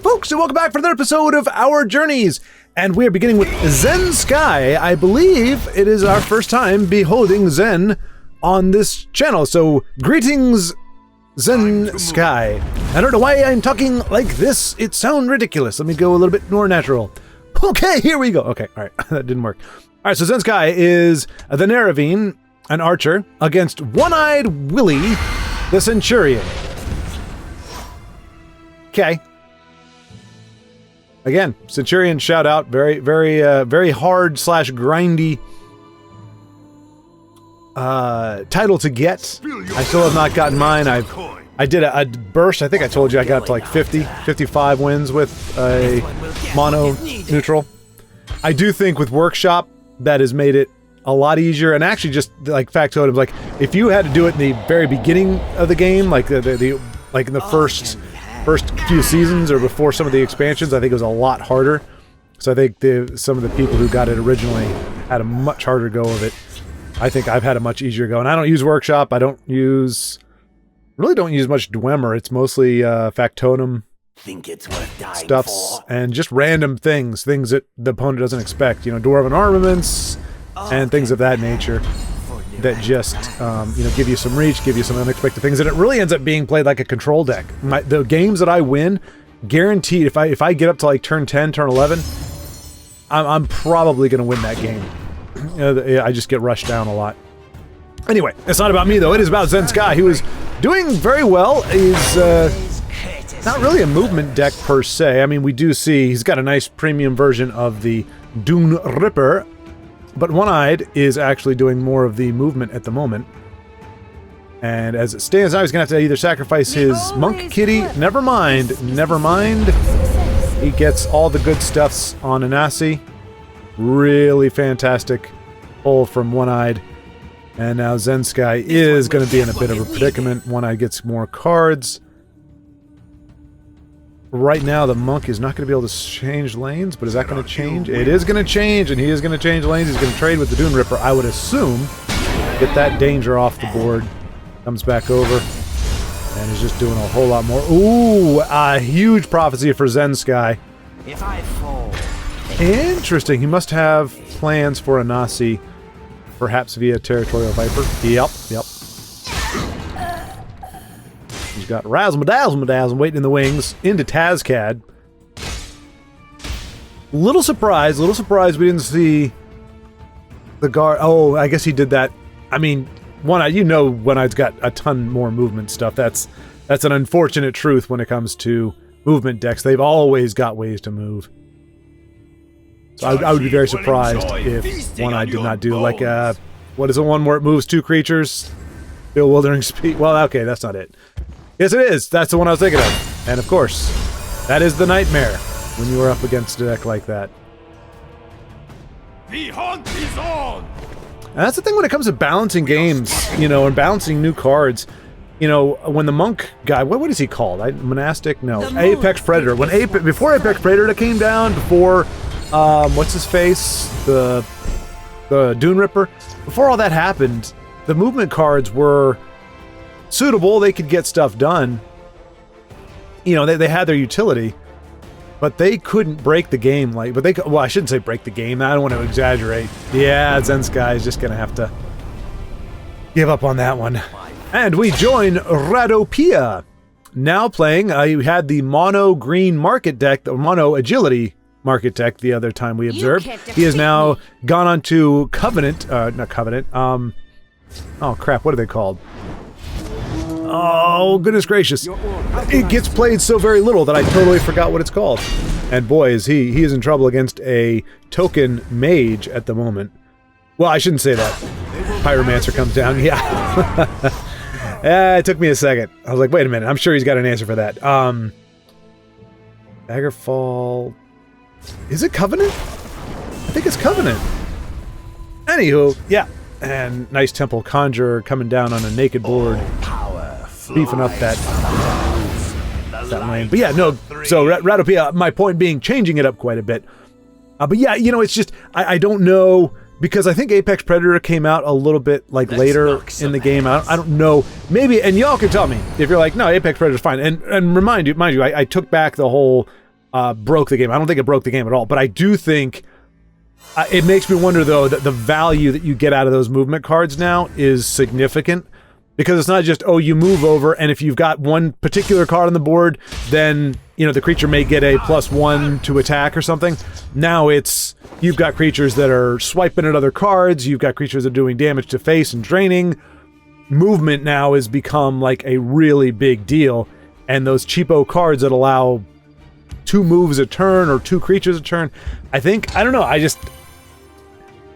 folks, and welcome back for another episode of Our Journeys. And we are beginning with Zen Sky. I believe it is our first time beholding Zen on this channel. So, greetings, Zen Sky. I don't know why I'm talking like this. It sounds ridiculous. Let me go a little bit more natural. Okay, here we go. Okay, all right, that didn't work. All right, so Zen Sky is the Neravine, an archer, against One-Eyed Willy, the Centurion. Okay. Again, Centurion shout out, very hard / grindy title to get. I still have not gotten mine. I did a burst. I think I told you I got up to like 55 wins with a mono neutral. I do think with Workshop that has made it a lot easier, and actually just like factotum, like if you had to do it in the very beginning of the game, like the like in the first few seasons or before some of the expansions, I think it was a lot harder. So I think some of the people who got it originally had a much harder go of it. I think I've had a much easier go, and I don't use Workshop. I really don't use much Dwemer. It's mostly factotum stuffs and just random things that the opponent doesn't expect. You know, Dwarven armaments and things of that nature that just, give you some reach, give you some unexpected things, and it really ends up being played like a control deck. The games that I win, guaranteed, if I get up to like turn 10, turn 11, I'm probably going to win that game. I just get rushed down a lot. Anyway, it's not about me though. It is about Zen Sky, who is doing very well. He's not really a movement deck per se. I mean, we do see he's got a nice premium version of the Dune Ripper, but One-Eyed is actually doing more of the movement at the moment. And as it stands now, he's going to have to either sacrifice his Monk Kitty. Never mind. He gets all the good stuffs on Anasi. Really fantastic pull from One-Eyed. And now Zen Sky is going to be in a bit of a predicament. One-Eyed gets more cards. Right now, the Monk is not going to be able to change lanes, but is that going to change? It is going to change, and he is going to change lanes. He's going to trade with the Dune Ripper, I would assume. Get that danger off the board. Comes back over, and is just doing a whole lot more. Ooh, a huge prophecy for Zen Sky. If I fall, interesting. He must have plans for Anasi, perhaps via Territorial Viper. Yep. He's got Razzle-Madazzle waiting in the wings into Tazcad. Little surprised we didn't see the guard. Oh, I guess he did that. I mean, One-Eye's got a ton more movement stuff. That's an unfortunate truth when it comes to movement decks. They've always got ways to move. So I would be very surprised if One-Eye did not do like what is the one where it moves two creatures? Bewildering Speed. Well, okay, that's not it. Yes, it is. That's the one I was thinking of. And of course, that is the nightmare when you are up against a deck like that. The hunt is on! And that's the thing when it comes to balancing games, and balancing new cards. When the Monk guy, what is he called? Monastic? No, Apex Predator. Before Apex Predator came down, before what's his face, the Dune Ripper. Before all that happened, the movement cards were suitable. They could get stuff done. They had their utility, but they couldn't break the game. Well, I shouldn't say break the game. I don't want to exaggerate. Yeah, Zen Sky is just gonna have to give up on that one. And we join Radopia, now playing. You had the mono green market deck, the mono agility market deck the other time we observed. He has now gone on to Covenant, not Covenant, oh crap, what are they called? Oh, goodness gracious. It gets played so very little that I totally forgot what it's called. And boy, is he is in trouble against a token mage at the moment. Well, I shouldn't say that. Pyromancer comes down, yeah. It took me a second. I was like, wait a minute, I'm sure he's got an answer for that. Daggerfall. Is it Covenant? I think it's Covenant. Anywho, yeah. And nice Temple Conjurer coming down on a naked board. Beefing up that lane. But yeah, no, so Radopia, my point being, changing it up quite a bit. But yeah, it's just, I don't know, because I think Apex Predator came out a little bit later in the game. I don't know. Maybe, and y'all can tell me if you're like, no, Apex Predator's fine. And mind you, I took back the whole broke the game. I don't think it broke the game at all, but I do think it makes me wonder, though, that the value that you get out of those movement cards now is significant, because it's not just, oh, you move over, and if you've got one particular card on the board, then, you know, the creature may get a +1 to attack or something. Now it's, you've got creatures that are swiping at other cards, you've got creatures that are doing damage to face and draining. Movement now has become like a really big deal, and those cheapo cards that allow 2 moves a turn or 2 creatures a turn, I don't know,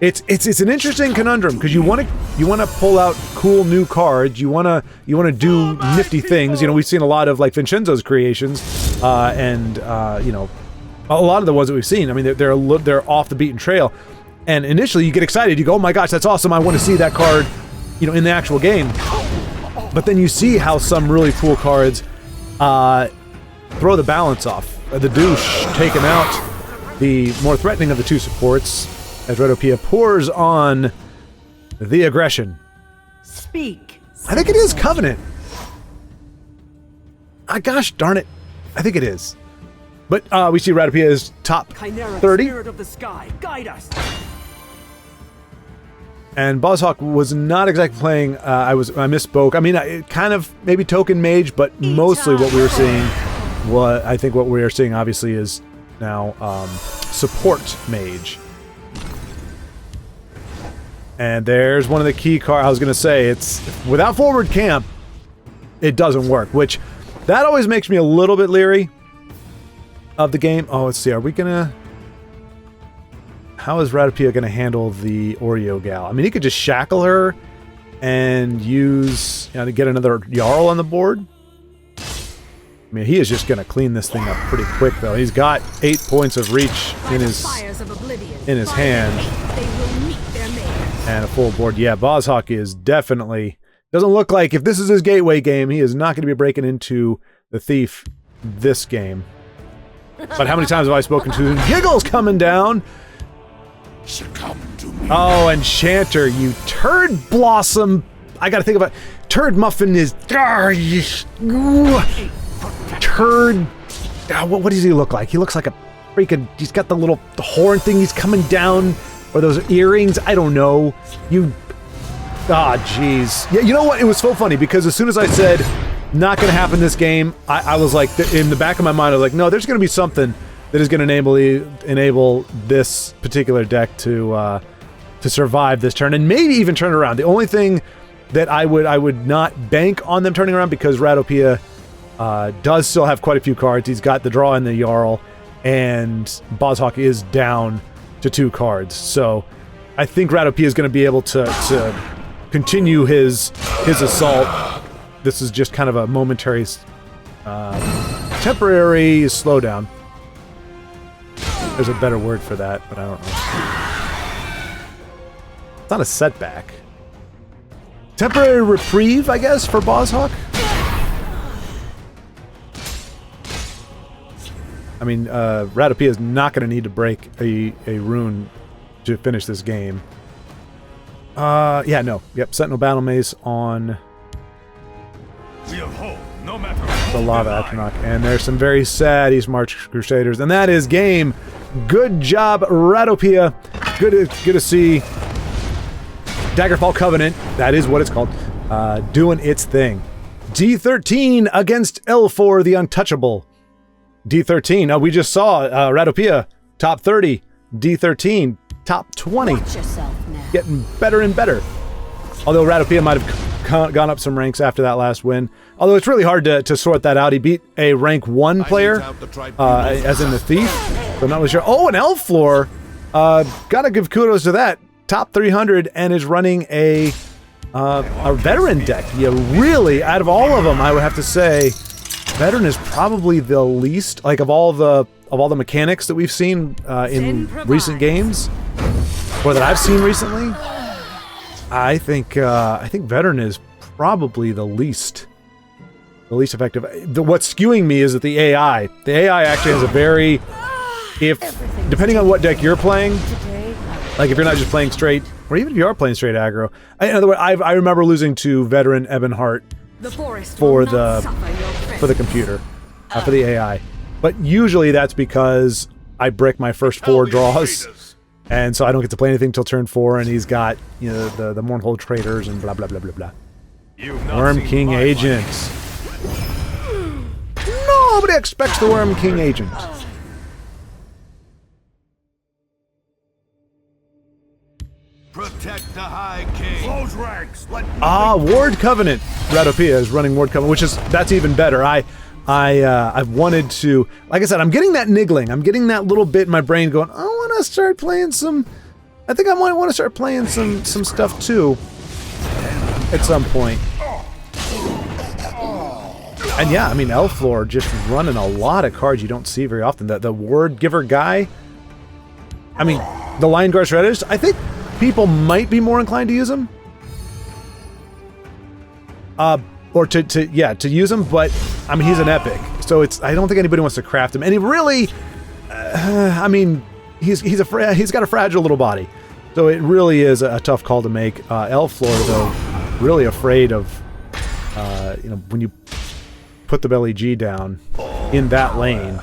it's an interesting conundrum, because you want to pull out cool new cards, you want to do nifty things. You know, we've seen a lot of like Vincenzo's creations, and you know, a lot of the ones that we've seen. I mean, they're off the beaten trail, and initially you get excited, you go, oh my gosh, that's awesome, I want to see that card, you know, in the actual game. But then you see how some really cool cards throw the balance off. The douche taken out, the more threatening of the 2 supports, as Radopia pours on the aggression. Speak. I think it is Covenant. Gosh darn it. I think it is. But we see Radopia is top 30. Spirit of the sky, guide us. And Bozhawk was not exactly playing, I misspoke. I mean, it kind of maybe token mage, but mostly what we were seeing, I think what we are seeing obviously is now support mage. And there's one of the key cards. I was going to say, it's without forward camp, it doesn't work, which that always makes me a little bit leery of the game. Oh, let's see. Are we going to... How is Radopia going to handle the Oreo gal? I mean, he could just shackle her and use, you know, to get another Jarl on the board. I mean, he is just going to clean this thing up pretty quick, though. He's got 8 points of reach in his hand. And a full board. Yeah, Bozhawk is definitely... Doesn't look like, if this is his gateway game, he is not going to be breaking into the Thief this game. But how many times have I spoken to him? Giggles coming down! Oh, and Shanter, you turd blossom! I gotta think about... Turd muffin is... Turd... What does he look like? He looks like a freaking... He's got the horn thing, he's coming down... Or those earrings, I don't know. Jeez. Yeah, you know what? It was so funny, because as soon as I said, not gonna happen this game, I was like, in the back of my mind, I was like, no, there's gonna be something that is gonna enable this particular deck to survive this turn, and maybe even turn around. The only thing that I would not bank on them turning around, because Radopia does still have quite a few cards. He's got the draw and the Jarl, and Bozhawk is down to 2 cards. So I think Radopia is going to be able to continue his assault. This is just kind of a momentary, temporary slowdown. There's a better word for that, but I don't know. It's not a setback. Temporary reprieve, I guess, for Bozhawk? I mean, Radopia is not going to need to break a rune to finish this game. Yeah, no. Yep, Sentinel Battle Mace on the Lava Atronach. And there's some very sad East March Crusaders. And that is game. Good job, Radopia. Good to see Daggerfall Covenant, that is what it's called, doing its thing. D13 against L4, the Untouchable. D13. We just saw Radopia, top 30. D13, top 20. Getting better and better. Although Radopia might have gone up some ranks after that last win. Although it's really hard to sort that out. He beat a rank 1 player, as in the Thief. So I'm not really sure. Oh, an Elf Floor. Gotta give kudos to that. Top 300 and is running a veteran deck. Yeah, really, out of all of them, I would have to say, veteran is probably the least, like, of all the mechanics that we've seen in recent games, or that I've seen recently. I think veteran is probably the least effective. What's skewing me is that the AI actually has a very, depending on what deck you're playing, like if you're not just playing straight, or even if you are playing straight aggro. In other words, I remember losing to veteran Ebonheart for the computer, for the AI. But usually that's because I brick my first 4 draws, and so I don't get to play anything till turn 4, and he's got, you know, the Mournhold Traders and blah blah blah blah blah. Worm King Agent. Nobody expects the Worm King Agent. Protect the High King. Close ranks. Ward Covenant. Radopia is running Ward Covenant, which is, that's even better. I've wanted to, like I said, I'm getting that niggling. I'm getting that little bit in my brain going, I want to start playing some, I think I might want to start playing some stuff too at some point. And yeah, I mean, Elflore just running a lot of cards you don't see very often. The Word Giver guy, I mean, the Lion Guard Strategist, I think people might be more inclined to use them. Or to use him, but I mean, he's an epic, so I don't think anybody wants to craft him. And he really, I mean, he's got a fragile little body, so it really is a tough call to make. Elflore, though, really afraid of, you know, when you put the belly G down in that lane.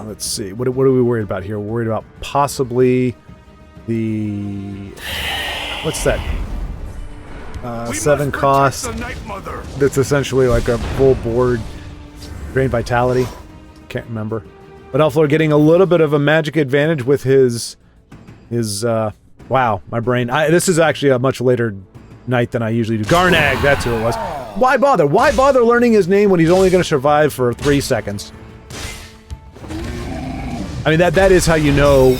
Let's see, what are we worried about here? We're worried about possibly the, what's that? 7 cost. That's essentially like a full board Drain Vitality. Can't remember. But Elflore getting a little bit of a magic advantage with his wow, my brain. This is actually a much later night than I usually do. Garnag, that's who it was. Why bother? Why bother learning his name when he's only going to survive for 3 seconds? I mean, that is how you know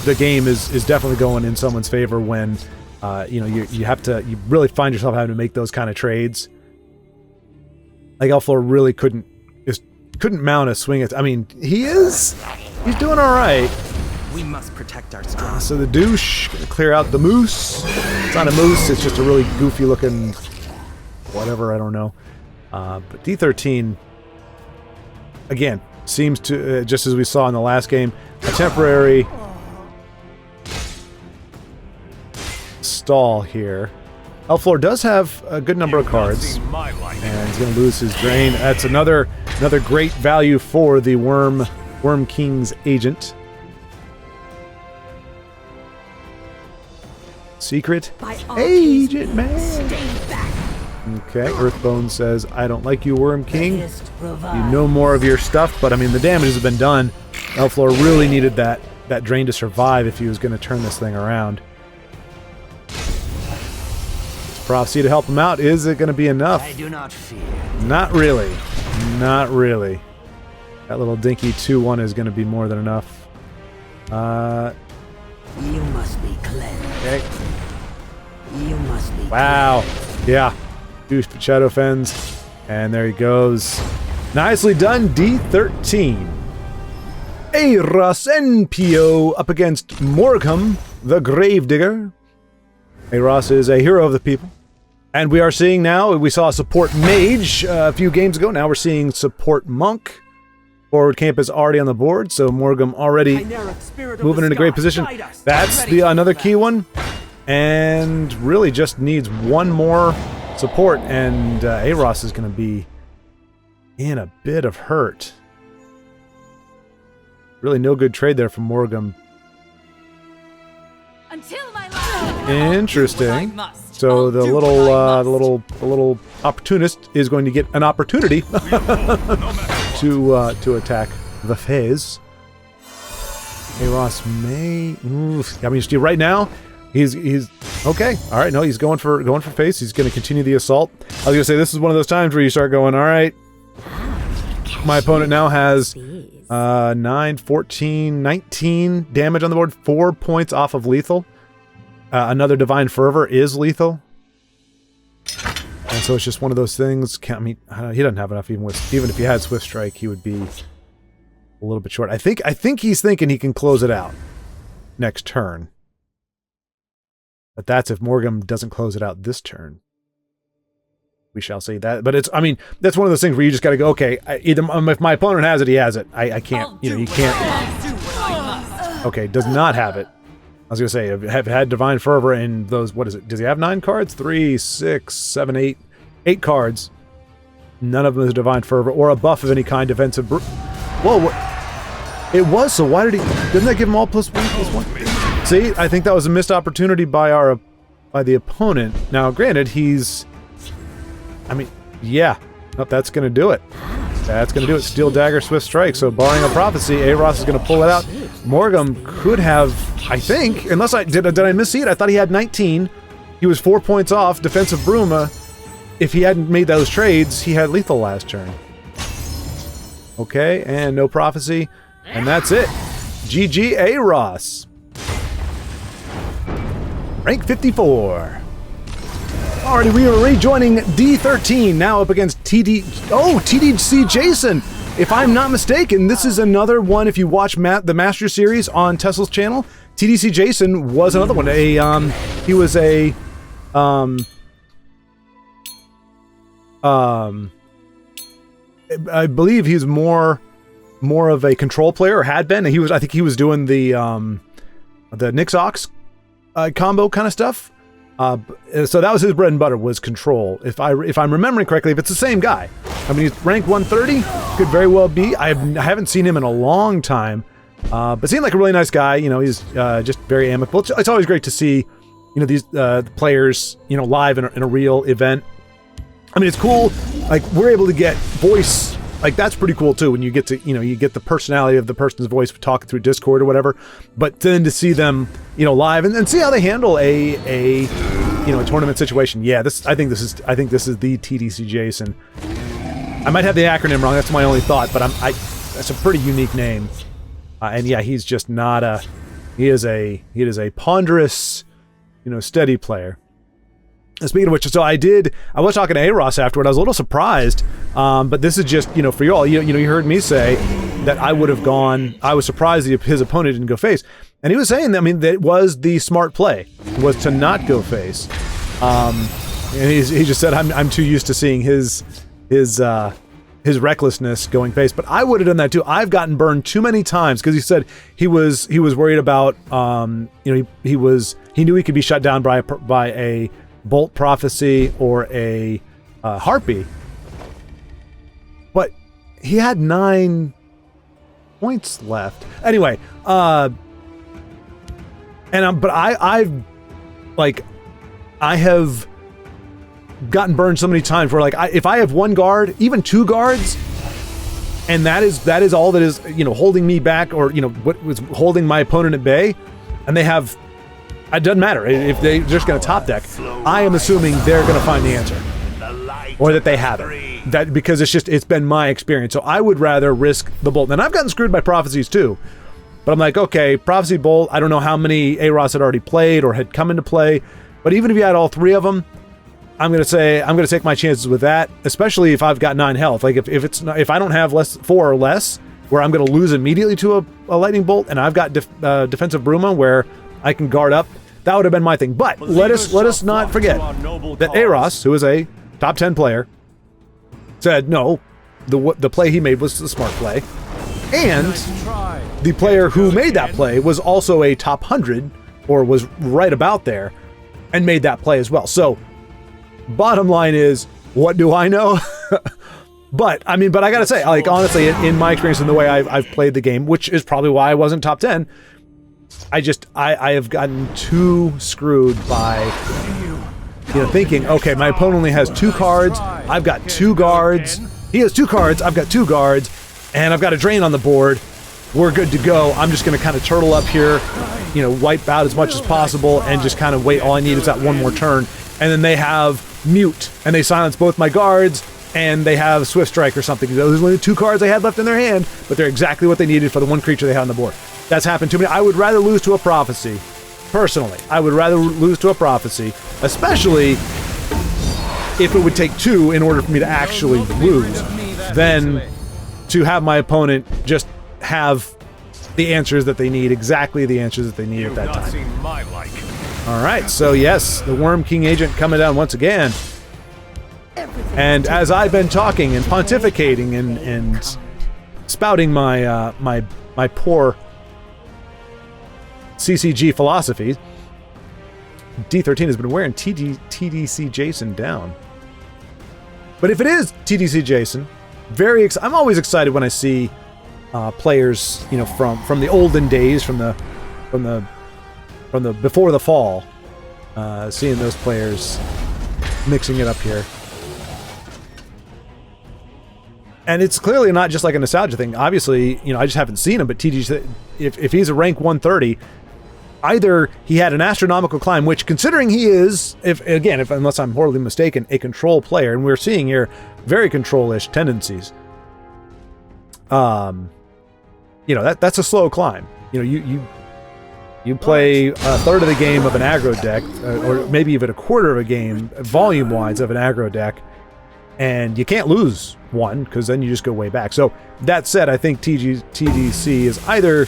the game is definitely going in someone's favor when, you know, you really find yourself having to make those kind of trades. Like Elflore really couldn't mount a swing. I mean, he's doing all right. We must protect our strong. So the douche gonna clear out the moose. It's not a moose. It's just a really goofy looking whatever. I don't know. But D13 again seems to just as we saw in the last game, a temporary stall here. Elflore does have a good number of cards, and he's going to lose his drain. That's another great value for the Worm King's Agent. Secret Agent Man. Okay, Earthbone says, I don't like you, Worm King. You know more of your stuff, but I mean, the damage has been done. Elflore really needed that drain to survive if he was going to turn this thing around. Prophecy to help him out. Is it going to be enough? I do not fear. Not really. Not really. That little dinky 2-1 is going to be more than enough. You must be cleansed. Okay. You must be Wow. Yeah. Douche Shadow Fens. And there he goes. Nicely done, D13. Aros NPO up against Moroccum, the Gravedigger. Aros is a hero of the people. And we are seeing now, we saw a support mage a few games ago. Now we're seeing support monk. Forward camp is already on the board, so Morgum already moving in a great position. That's another key one. And really just needs one more support, and Aros is going to be in a bit of hurt. Really no good trade there from Morgum. Interesting. So the little opportunist is going to get an opportunity to attack the Fez. Aros may. Oof. I mean, right now, he's okay. All right, no, he's going for face. He's going to continue the assault. I was going to say this is one of those times where you start going, all right. My opponent now has 9, 14, 19 damage on the board, 4 points off of lethal. Another Divine Fervor is lethal. And so it's just one of those things. I mean, he doesn't have enough even if he had Swift Strike, he would be a little bit short. I think he's thinking he can close it out next turn. But that's if Morgum doesn't close it out this turn. We shall see that. But I mean, that's one of those things where you just got to go, okay, either if my opponent has it, he has it. I can't, you can't. Okay, does not have it. I was going to say, have had Divine Fervor and those, what is it? Does he have 9 cards? 3, 6, 7, 8. 8 cards. None of them is a Divine Fervor or a buff of any kind. Defensive... Whoa, it was, so why did he... Didn't that give him all +1/+1? See, I think that was a missed opportunity by the opponent. Now, granted, he's... I mean, yeah. Nope, that's going to do it. That's going to do it. Steel Dagger, Swift Strike. So, barring a prophecy, Aros is going to pull it out. Moroccum could have, I think, unless I... Did I missee it? I thought he had 19. He was 4 points off. Defensive Bruma. If he hadn't made those trades, he had lethal last turn. Okay, and no prophecy. And that's it. GG Aros. Rank 54. Alrighty, we are rejoining D13, now up against TDC Jason. If I'm not mistaken, this is another one, if you watch the Master Series on TESL's channel, TDC Jason was another one. He was a... I believe he's more of a control player, or had been. I think he was doing the Nixox combo kind of stuff. So that was his bread and butter, was control. If I'm remembering correctly, if it's the same guy. I mean, he's rank 130, could very well be. I haven't seen him in a long time, but seemed like a really nice guy. You know, he's just very amicable. It's always great to see, you know, these players, you know, live in a real event. I mean, it's cool. Like, we're able to get voice. Like, that's pretty cool too, when you get to, you know, you get the personality of the person's voice talking through Discord or whatever. But then to see them, you know, live and see how they handle a tournament situation. Yeah, I think this is the TDC Jason. I might have the acronym wrong. That's my only thought, but that's a pretty unique name. And yeah, he's just not a. He is a ponderous, you know, steady player. Speaking of which, so I was talking to Aros afterward. I was a little surprised, but this is just, you know, for you all. You heard me say that I would have gone. I was surprised that his opponent didn't go face, and he was saying that. I mean, that was the smart play, was to not go face. And he just said, I'm too used to seeing his recklessness going face, but I would have done that too. I've gotten burned too many times because he said he was worried about, you know, he knew he could be shut down by a Bolt Prophecy or a Harpy, but he had 9 points left anyway. But I have gotten burned so many times where, like, if I have one guard, even 2 guards, and that is all that is, you know, holding me back, or, you know, what was holding my opponent at bay, and they have. It doesn't matter if they're just going to top deck. I am assuming they're going to find the answer, or that they have it. That because it's been my experience. So I would rather risk the bolt. And I've gotten screwed by prophecies too, but I'm like, okay, prophecy bolt. I don't know how many Aros had already played or had come into play, but even if you had all 3 of them, I'm going to take my chances with that. Especially if I've got 9 health. Like if I don't have 4 or less, where I'm going to lose immediately to a lightning bolt, and I've got defensive Bruma where I can guard up. That would have been my thing. But let us not forget that Aros, who is a top 10 player, said no, the play he made was the smart play. And the player who made that play was also a top 100, or was right about there, and made that play as well. So, bottom line is, what do I know? But I gotta say, like, honestly, in my experience and the way I've played the game, which is probably why I wasn't top 10, I have gotten too screwed by, you know, thinking, okay, my opponent only has 2 cards, I've got 2 guards, he has 2 cards, I've got 2 guards, and I've got a drain on the board, we're good to go. I'm just going to kind of turtle up here, you know, wipe out as much as possible, and just kind of wait. All I need is that one more turn. And then they have mute, and they silence both my guards, and they have Swift Strike or something. Those are only 2 cards they had left in their hand, but they're exactly what they needed for the 1 creature they had on the board. That's happened to me. I would rather lose to a prophecy. Personally, I would rather lose to a prophecy, especially if it would take 2 in order for me to actually lose, than to have my opponent just have the answers that they need, exactly the answers that they need at that time. All right, so yes, the Worm King agent coming down once again. And as I've been talking and pontificating and spouting my my poor CCG philosophy, D13 has been wearing TDC Jason down. But if it is TDC Jason, I'm always excited when I see players, you know, from the olden days, from the before the fall, seeing those players mixing it up here. And it's clearly not just like a nostalgia thing. Obviously, you know, I just haven't seen him, but TDC, if he's a rank 130, either he had an astronomical climb, which considering he is, unless I'm horribly mistaken, a control player, and we're seeing here very control-ish tendencies. You know, that's a slow climb. You know, you play a third of the game of an aggro deck, or maybe even a quarter of a game, volume-wise, of an aggro deck, and you can't lose one, because then you just go way back. So, that said, I think TDC has either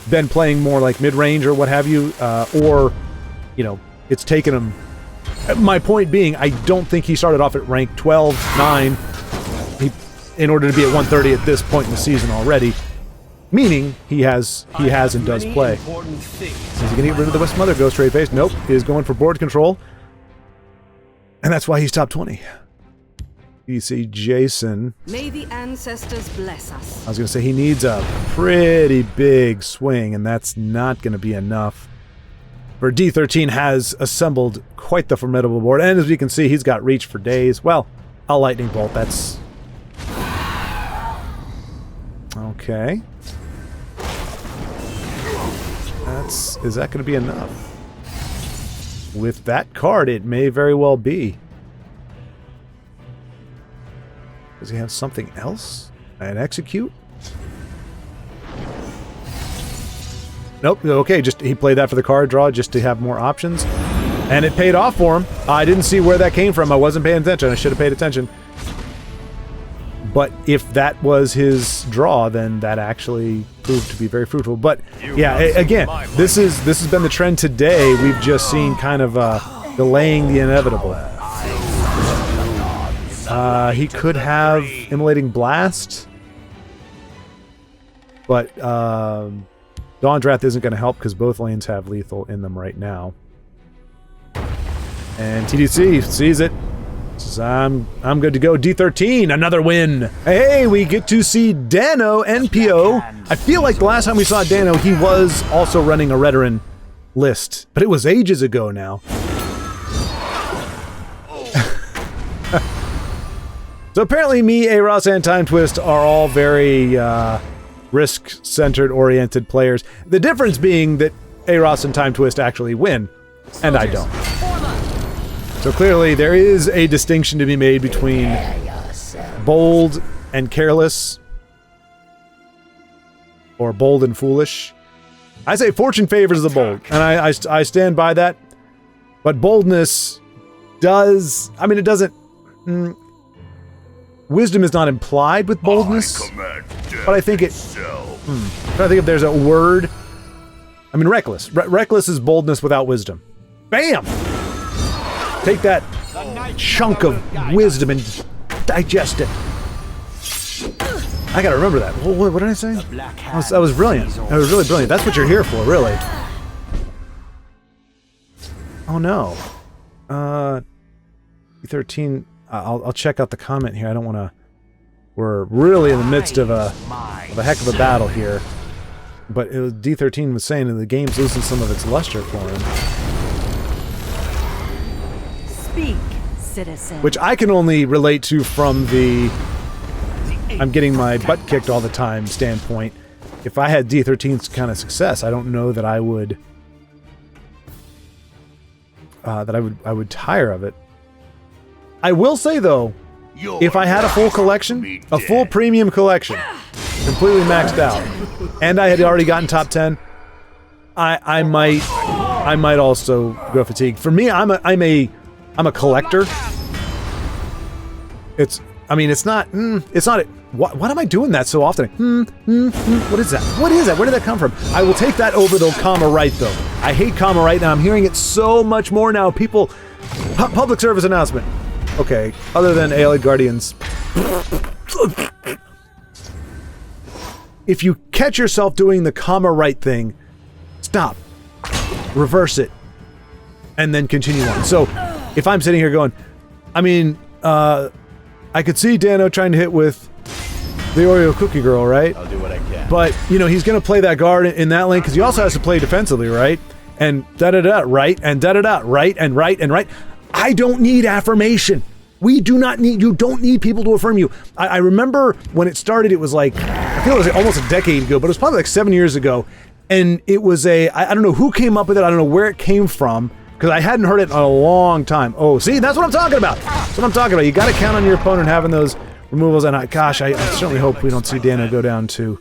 been playing more like mid-range or what have you, or, you know, it's taken him... My point being, I don't think he started off at rank 12, 9, in order to be at 130 at this point in the season already. Meaning, he has and does play. Is he going to get rid of the West Mother Ghost Ray Face? Nope. He is going for board control. And that's why he's top 20. You see Jason. May the ancestors bless us. I was going to say he needs a pretty big swing, and that's not going to be enough. For D13 has assembled quite the formidable board, and as we can see, he's got reach for days. Well, a lightning bolt, that's... Okay. Is that going to be enough? With that card, it may very well be. Does he have something else? And execute? Nope. Okay, just he played that for the card draw just to have more options. And it paid off for him. I didn't see where that came from. I wasn't paying attention. I should have paid attention. But if that was his draw, then that actually proved to be very fruitful. But yeah, again, this has been the trend today. We've just seen kind of delaying the inevitable. He could have Immolating Blast, but Dawn's Wrath isn't going to help because both lanes have lethal in them right now. And TDC sees it. Says, I'm good to go. D13, another win. Hey, we get to see Dano, NPO. I feel like the last time we saw Dano, he was also running a Redoran list, but it was ages ago now. So apparently me, A-Ross, and Time Twist are all very risk-centered, oriented players. The difference being that A-Ross and Time Twist actually win, and I don't. So clearly there is a distinction to be made between bold and careless, or bold and foolish. I say fortune favors the bold, and I stand by that. But boldness does... I mean, it doesn't... wisdom is not implied with boldness, but I think it... I'm trying to think if there's a word... I mean, reckless. Reckless is boldness without wisdom. Bam! Take that chunk of wisdom and digest it. I gotta remember that. What did I say? That was brilliant. That was really brilliant. That's what you're here for, really. Oh no. 13. I'll check out the comment here. I don't want to. We're really in the midst of a heck of a battle here. But it was, D13 was saying that the game's losing some of its luster for him. Speak, citizen. Which I can only relate to from the I'm getting my butt kicked all the time standpoint. If I had D13's kind of success, I don't know that I would I would tire of it. I will say though, if I had a full collection, a full premium collection, completely maxed out, and I had already gotten top 10, I might also go fatigued. For me, I'm a collector. It's not. What am I doing that so often? What is that? What is that? Where did that come from? I will take that over the Kama Right though. I hate Kama Right now. I'm hearing it so much more now. People, public service announcement. Okay, other than Allied Guardians. If you catch yourself doing the Kama Right thing, stop, reverse it, and then continue on. So, if I'm sitting here going, I could see Dano trying to hit with the Oreo Cookie Girl, right? I'll do what I can. But, you know, he's going to play that guard in that lane because he also has to play defensively, right? And da-da-da, right? And da-da-da, right? And right and right. I don't need affirmation. We do not need, you don't need people to affirm you. I remember when it started, it was like, I feel it was like almost a decade ago, but it was probably like 7 years ago. And it was I don't know who came up with it. I don't know where it came from because I hadn't heard it in a long time. Oh, see, that's what I'm talking about. That's what I'm talking about. You got to count on your opponent having those removals. And gosh, I certainly hope we don't see Dano go down to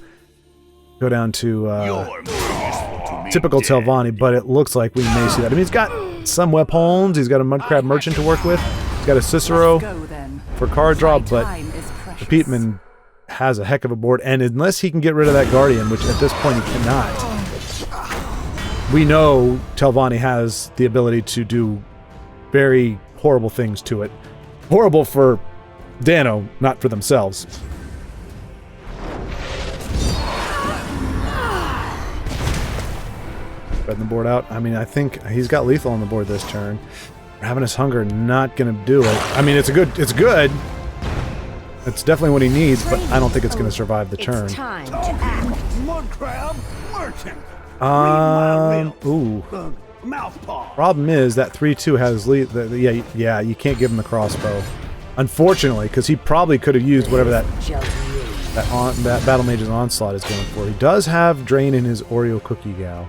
typical Telvanni, but it looks like we may see that. I mean, he's got some weapons. He's got a Mudcrab Merchant to work with. He's got a Cicero for card draw, but Competement has a heck of a board, and unless he can get rid of that Guardian, which at this point he cannot, we know Telvanni has the ability to do very horrible things to it. Horrible for Dano, not for themselves. Spreading the board out. I mean, I think he's got lethal on the board this turn. Ravenous Hunger, not gonna do it. I mean, it's good. It's definitely what he needs, but I don't think it's gonna survive the turn. It's time to act. Mudcrab Merchant. Ooh. Mouthpaw. Problem is that 3/2 has yeah, you can't give him the crossbow. Unfortunately, because he probably could have used whatever that Battle Mage's Onslaught is going for. He does have Drain in his Oreo Cookie Gal.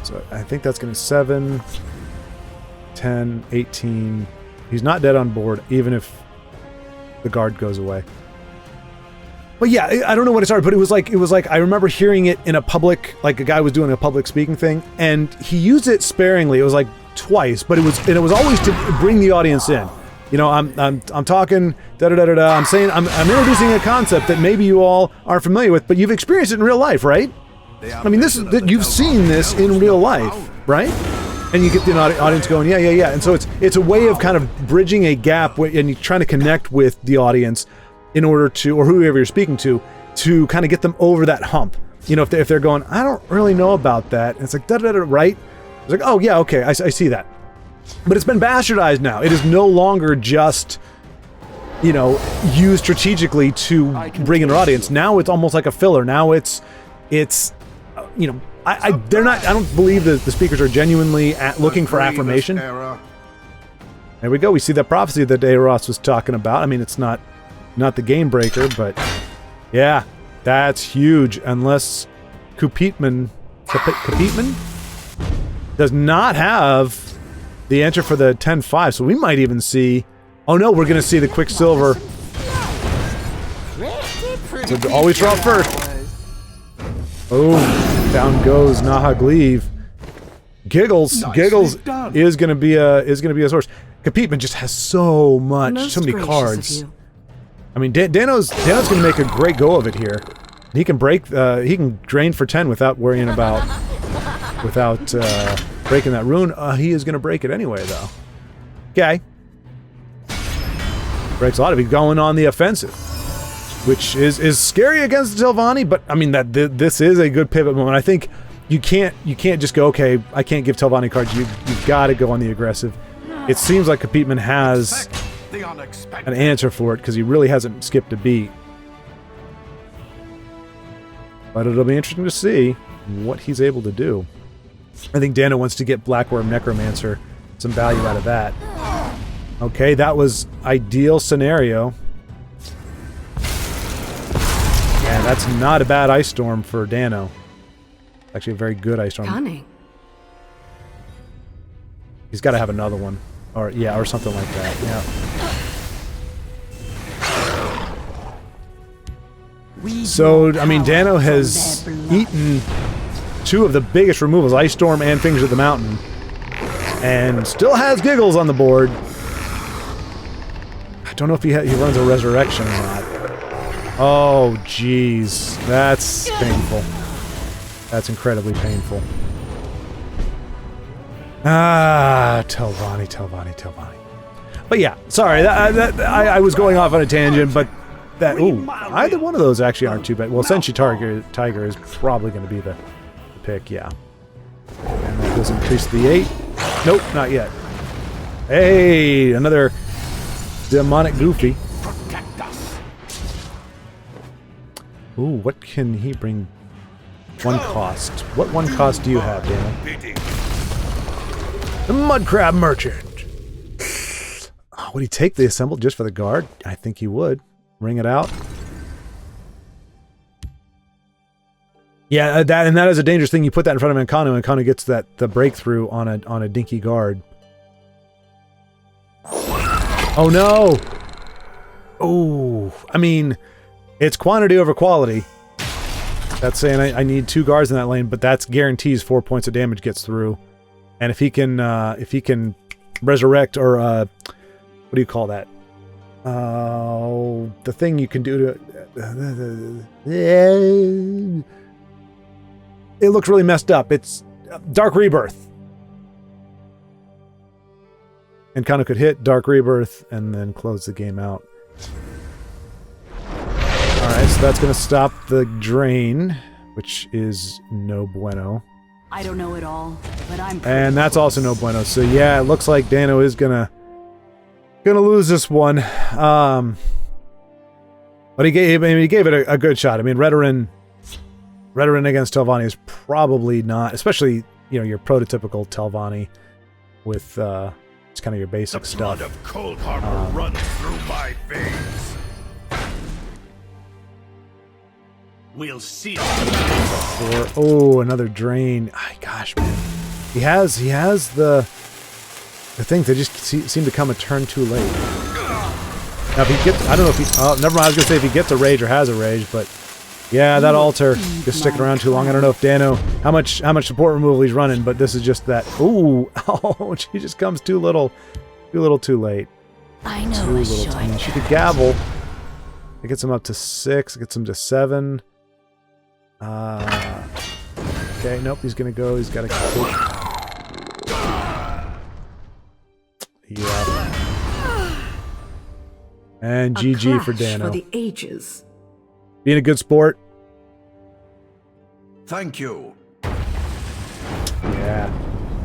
So I think that's going to 7, 10, 18. He's not dead on board, even if the guard goes away. But yeah, I don't know when it started, but it was like I remember hearing it in a public, like a guy was doing a public speaking thing, and he used it sparingly. It was like twice, but it was always to bring the audience in. You know, I'm talking da da da da da. I'm saying I'm introducing a concept that maybe you all aren't familiar with, but you've experienced it in real life, right? I mean, you've seen this in real life, right? And you get the audience going, yeah. And so it's a way of kind of bridging a gap, and you're trying to connect with the audience in order to, or whoever you're speaking to kind of get them over that hump. You know, if they're going, I don't really know about that. And it's like, da-da-da, right? It's like, oh, yeah, okay, I see that. But it's been bastardized now. It is no longer just, you know, used strategically to bring in an audience. Now it's almost like a filler. Now it's you know, I don't believe that the speakers are genuinely looking for affirmation. There we go. We see that prophecy that Ross was talking about. I mean, it's not the game breaker, but yeah, that's huge. Unless Competement does not have the answer for the 10-5, so we might even see. Oh no, we're gonna see the Quicksilver. So always draw first. Oh, down goes Nahagleave. Giggles is gonna be a source. Competement just has so many cards. I mean, Dano's gonna make a great go of it here. He can he can drain for 10 without worrying about breaking that rune. He is gonna break it anyway, though. Okay. Breaks a lot of it going on the offensive, which is scary against Telvanni, but I mean this is a good pivot moment. I think you can't just go, okay, I can't give Telvanni cards. You've got to go on the aggressive. It seems like Competement has an answer for it because he really hasn't skipped a beat. But it'll be interesting to see what he's able to do. I think Dano wants to get Blackworm Necromancer some value out of that. Okay, that was ideal scenario. And that's not a bad Ice Storm for Dano. Actually a very good Ice Storm. Cunning. He's got to have another one. Or something like that. Yeah. So, I mean, Dano has eaten two of the biggest removals, Ice Storm and Fingers of the Mountain, and still has Giggles on the board. I don't know if he runs a Resurrection or not. Oh, jeez. That's painful. That's incredibly painful. Telvanni. But yeah, sorry, I was going off on a tangent, but either one of those actually aren't too bad. Well, Senshi Tiger is probably going to be the pick, yeah. And that does increase the 8. Nope, not yet. Hey, another demonic goofy. Protect us. Ooh, what can he bring? One cost. What one cost do you have, Dano? The Mud Crab Merchant. Oh, would he take the assembled just for the guard? I think he would. Ring it out. Yeah, that is a dangerous thing. You put that in front of Nkanu, and Nkanu gets the breakthrough on a dinky guard. Oh no! Oh, I mean, it's quantity over quality. That's saying I need 2 guards in that lane, but that's guarantees 4 points of damage gets through. And if he can resurrect or what do you call that? The thing you can do to it looks really messed up. It's Dark Rebirth. And kind of could hit Dark Rebirth and then close the game out. Alright, so that's going to stop the drain, which is no bueno. I don't know it all, but I'm... And that's also no bueno. So yeah, it looks like Dano is gonna lose this one. But he gave it a good shot. I mean, Redoran against Telvanni is probably not, especially, you know, your prototypical Telvanni with it's kind of your basic stuff. The blood of Cold Harbor runs through my veins. We'll see. Oh, another drain. Gosh, man, he has the things that just seem to come a turn too late. Now, if he gets, I don't know if he. Oh, never mind. I was gonna say if he gets a rage or has a rage, but yeah, that altar just sticking around too long. I don't know if Dano how much support removal he's running, but this is just that. Ooh, oh, she just comes too little, too late. I know Too little. I mean, she could gavel. It gets him up to 6. It gets him to 7. Okay, nope, he's gonna go. He's got to complete. Yeah. And GG for Dano. For the ages. Being a good sport. Thank you. Yeah.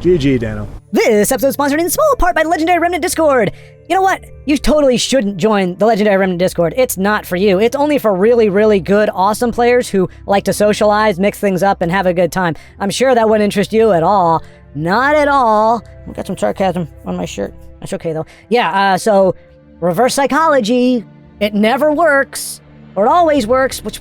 GG, Dano. This episode is sponsored in small part by the Legendary Remnant Discord. You know what? You totally shouldn't join the Legendary Remnant Discord. It's not for you. It's only for really, really good, awesome players who like to socialize, mix things up, and have a good time. I'm sure that wouldn't interest you at all. Not at all. I've got some sarcasm on my shirt. That's okay, though. Yeah, so reverse psychology. It never works. Or it always works, which...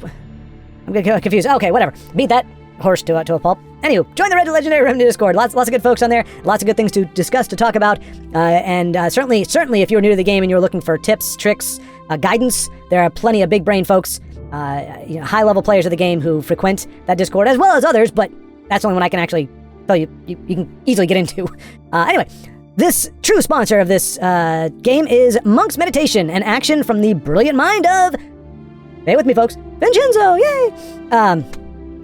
I'm getting confused. Okay, whatever. Beat that horse to a pulp. Anywho, join the Red Legendary Remnant Discord. Lots of good folks on there. Lots of good things to discuss, to talk about. And certainly, if you're new to the game and you're looking for tips, tricks, guidance, there are plenty of big brain folks, high-level players of the game who frequent that Discord, as well as others, but that's the only one I can actually tell you can easily get into. Anyway, this true sponsor of this game is Monk's Meditation, an action from the brilliant mind of... Stay with me, folks. Vincenzo, yay!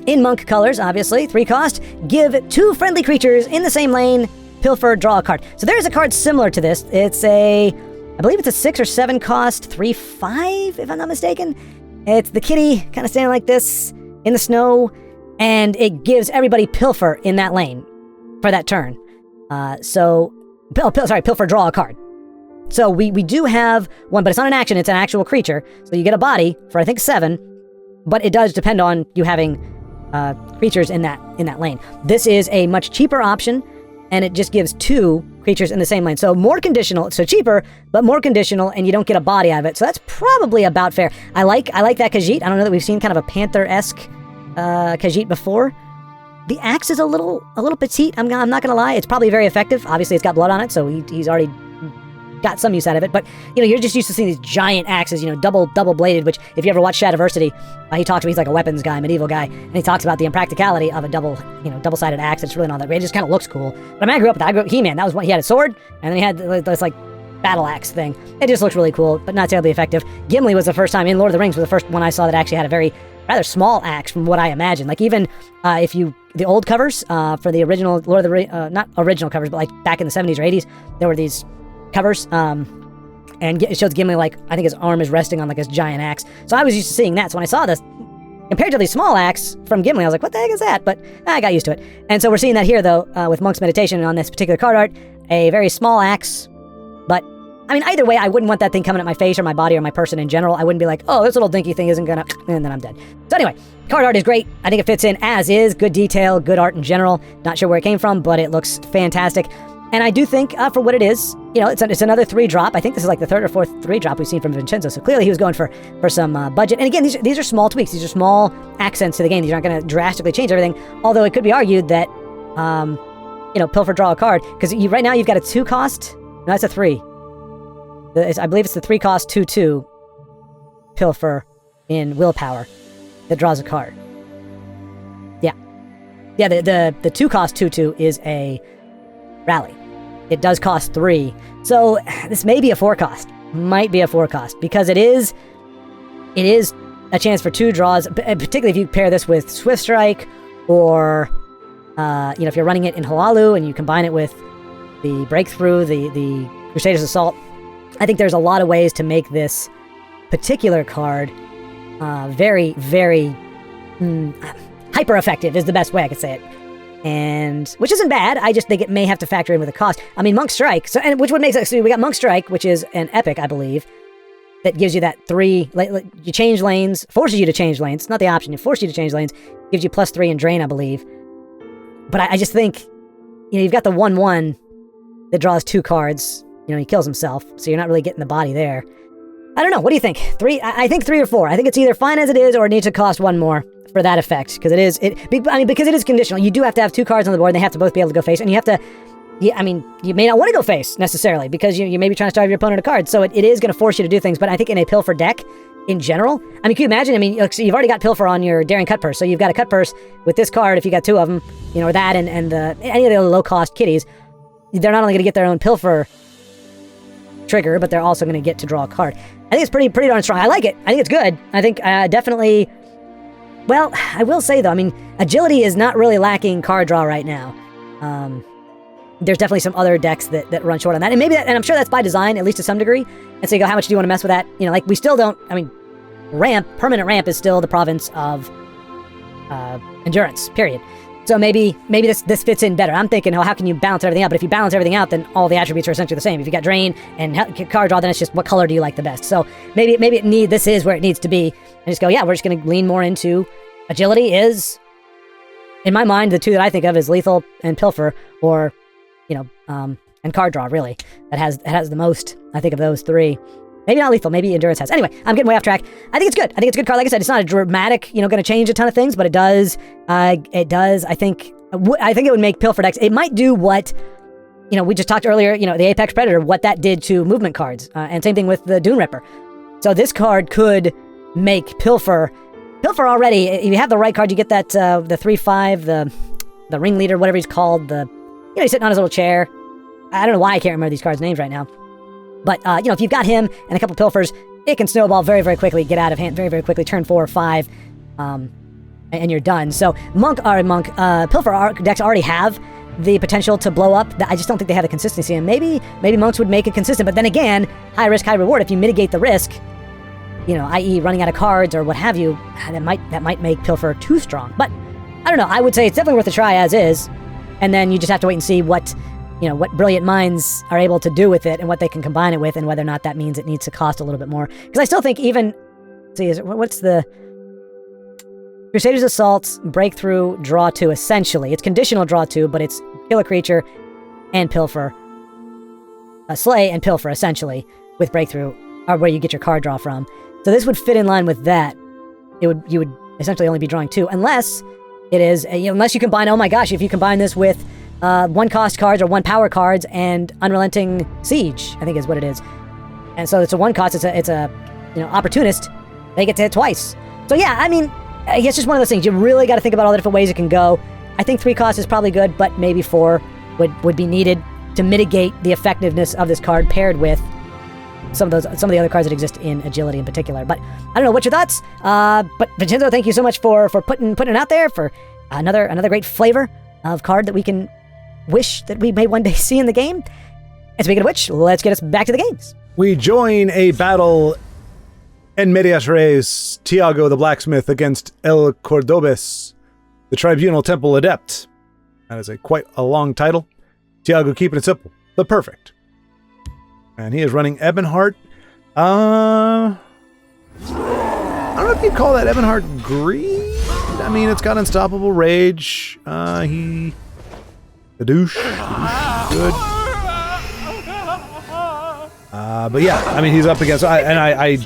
In monk colors, obviously, 3 cost. Give 2 friendly creatures in the same lane, pilfer, draw a card. So there's a card similar to this. It's I believe it's a 6 or 7 cost, 3/5, if I'm not mistaken. It's the kitty, kind of standing like this, in the snow, and it gives everybody pilfer in that lane for that turn. Pilfer, draw a card. So we do have one, but it's not an action, it's an actual creature. So you get a body for, I think, 7, but it does depend on you having creatures in that lane. This is a much cheaper option, and it just gives 2 creatures in the same lane. So more conditional, so cheaper, but more conditional, and you don't get a body out of it. So that's probably about fair. I like that Khajiit. I don't know that we've seen kind of a Panther-esque Khajiit before. The axe is a little petite. I'm not gonna lie. It's probably very effective. Obviously, it's got blood on it, so he's already got some use out of it, but you're just used to seeing these giant axes, double bladed, which if you ever watch Shadiversity, he's like a weapons guy, medieval guy, and he talks about the impracticality of a double-sided axe. It's really not that great. It just kind of looks cool. But I mean, I grew up with that. I grew up with He-Man. That was what he had, a sword, and then he had this like battle axe thing. It just looks really cool, but not terribly effective. Gimli was the first time in Lord of the Rings, was the first one I saw that actually had a very rather small axe from what I imagined. Like even the old covers for the original Lord of the Rings, not original covers, but like back in the 70s or 80s, there were these covers, and it shows Gimli, like, I think his arm is resting on like this giant axe. So I was used to seeing that. So when I saw this comparatively small axe from Gimli, I was like, what the heck is that? But I got used to it. And so we're seeing that here, though, with Monk's Meditation on this particular card art. A very small axe, but I mean, either way, I wouldn't want that thing coming at my face or my body or my person in general. I wouldn't be like, oh, this little dinky thing isn't gonna, and then I'm dead. So anyway, card art is great. I think it fits in as is. Good detail, good art in general. Not sure where it came from, but it looks fantastic. And I do think, for what it is, you know, it's another 3-drop. I think this is like the 3rd or 4th 3-drop we've seen from Vincenzo. So clearly he was going for some budget. And again, these are small tweaks. These are small accents to the game. These aren't going to drastically change everything. Although it could be argued that, you know, pilfer, draw a card. Because right now you've got a 2-cost. No, that's a 3. I believe it's the 3-cost 2/2 pilfer in willpower that draws a card. Yeah. Yeah, the 2-cost 2/2 is a rally. It does cost 3. So this may be a 4-cost. Might be a 4-cost. Because it is a chance for 2 draws, particularly if you pair this with Swift Strike or, you know, if you're running it in Halalu and you combine it with the Breakthrough, the Crusader's Assault. I think there's a lot of ways to make this particular card very, very hyper effective is the best way I could say it. And which isn't bad. I just think it may have to factor in with the cost. I mean, Monk Strike. So, and which would make sense. So we got Monk Strike, which is an epic, I believe, that gives you that 3. You change lanes, forces you to change lanes. It's not the option. It forces you to change lanes. Gives you +3 in drain, I believe. But I just think, you know, you've got the 1/1 that draws 2 cards. You know, he kills himself, so you're not really getting the body there. I don't know. What do you think? 3? I think 3 or 4. I think it's either fine as it is or it needs to cost 1 more for that effect. Because because it is conditional. You do have to have 2 cards on the board, and they have to both be able to go face. And you have to, I mean, you may not want to go face, necessarily, because you may be trying to starve your opponent a card. So it is going to force you to do things. But I think in a pilfer deck, in general, I mean, can you imagine? I mean, so you've already got pilfer on your Daring Cut Purse. So you've got a Cut Purse with this card, if you got 2 of them, you know, or that and any of the low-cost kitties. They're not only going to get their own pilfer trigger, but they're also going to get to draw a card. I think it's pretty darn strong. I like it. I think it's good. I think definitely. Well, I will say though, I mean, agility is not really lacking card draw right now. There's definitely some other decks that run short on that, and maybe and I'm sure that's by design, at least to some degree. And so you go, how much do you want to mess with that? You know, like we still don't. I mean, permanent ramp is still the province of endurance. Period. So maybe this fits in better. I'm thinking, oh, how can you balance everything out? But if you balance everything out, then all the attributes are essentially the same. If you got drain and card draw, then it's just what color do you like the best. So maybe this is where it needs to be. And just go, yeah, we're just going to lean more into agility. Is, in my mind, the 2 that I think of is lethal and pilfer, or, you know, and card draw. Really, that has the most. I think of those 3. Maybe not lethal, maybe endurance has. Anyway, I'm getting way off track. I think it's good. I think it's a good card. Like I said, it's not a dramatic, you know, going to change a ton of things, but it does. I think it would make pilfer decks. It might do what, you know, we just talked earlier, you know, the Apex Predator, what that did to movement cards. And same thing with the Dune Ripper. So this card could make pilfer already. If you have the right card, you get that, the 3/5, the ringleader, whatever he's called, you know, he's sitting on his little chair. I don't know why I can't remember these cards' names right now. But, you know, if you've got him and a couple pilfers, it can snowball very, very quickly, get out of hand very, very quickly, turn 4 or 5, and you're done. So pilfer decks already have the potential to blow up. I just don't think they have the consistency, and maybe monks would make it consistent. But then again, high risk, high reward. If you mitigate the risk, you know, i.e. running out of cards or what have you, that might make pilfer too strong. But I don't know. I would say it's definitely worth a try as is, and then you just have to wait and see what brilliant minds are able to do with it and what they can combine it with, and whether or not that means it needs to cost a little bit more. Because I still think what's the Crusader's Assault, Breakthrough, Draw 2, essentially. It's conditional Draw 2, but it's kill a creature and pilfer. Slay and pilfer, essentially, with Breakthrough, are where you get your card draw from. So this would fit in line with that. You would essentially only be drawing 2, unless it is, unless you combine, oh my gosh, if you combine this with 1-cost cards or 1-power cards and Unrelenting Siege, I think is what it is. And so it's a 1-cost, it's a opportunist. They get to hit twice. So yeah, I mean, it's just one of those things. You really got to think about all the different ways it can go. I think 3-cost is probably good, but maybe 4 would be needed to mitigate the effectiveness of this card paired with some of the other cards that exist in agility in particular. But I don't know, what's your thoughts? But Vincenzo, thank you so much for putting it out there, for another great flavor of card that we can wish that we may one day see in the game. And speaking of which, let's get us back to the games. We join a battle en medias res, Thiago the blacksmith against El Cordobis, the Tribunal Temple Adept. That is quite a long title. Thiago keeping it simple, but perfect. And he is running Ebonheart. I don't know if you'd call that Ebonheart greed. I mean, it's got unstoppable rage. The douche. Good. But yeah, I mean, he's up against. I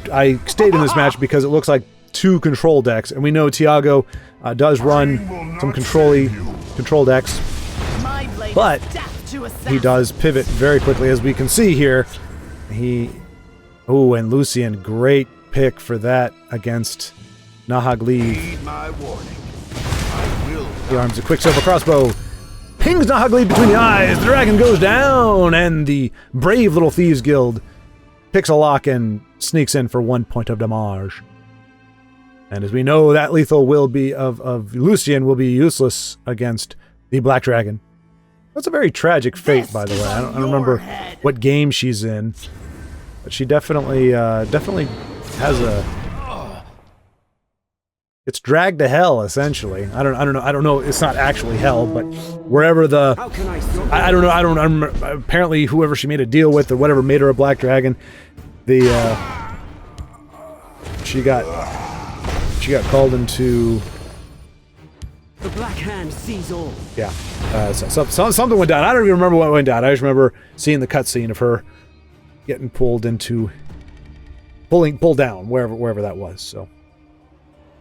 stayed in this match because it looks like 2 control decks, and we know Thiago does run some control decks, but he does pivot very quickly, as we can see here. And Lucian, great pick for that against Nahagli. Heed my warning. I will. He arms a Quicksilver crossbow, pings Nahagli between the eyes. The dragon goes down, and the brave little Thieves Guild picks a lock and sneaks in for 1 point of damage. And as we know, that lethal will be of Lucian will be useless against the Black Dragon. That's a very tragic fate, by the way. I don't remember what game she's in, but she definitely has a. It's dragged to hell, essentially. I don't know. It's not actually hell, but wherever the. I don't know. I don't remember. Apparently, whoever she made a deal with or whatever made her a Black Dragon, she got called into. The Black Hand sees all. Yeah, something went down. I don't even remember what went down. I just remember seeing the cutscene of her getting pulled down wherever that was. So,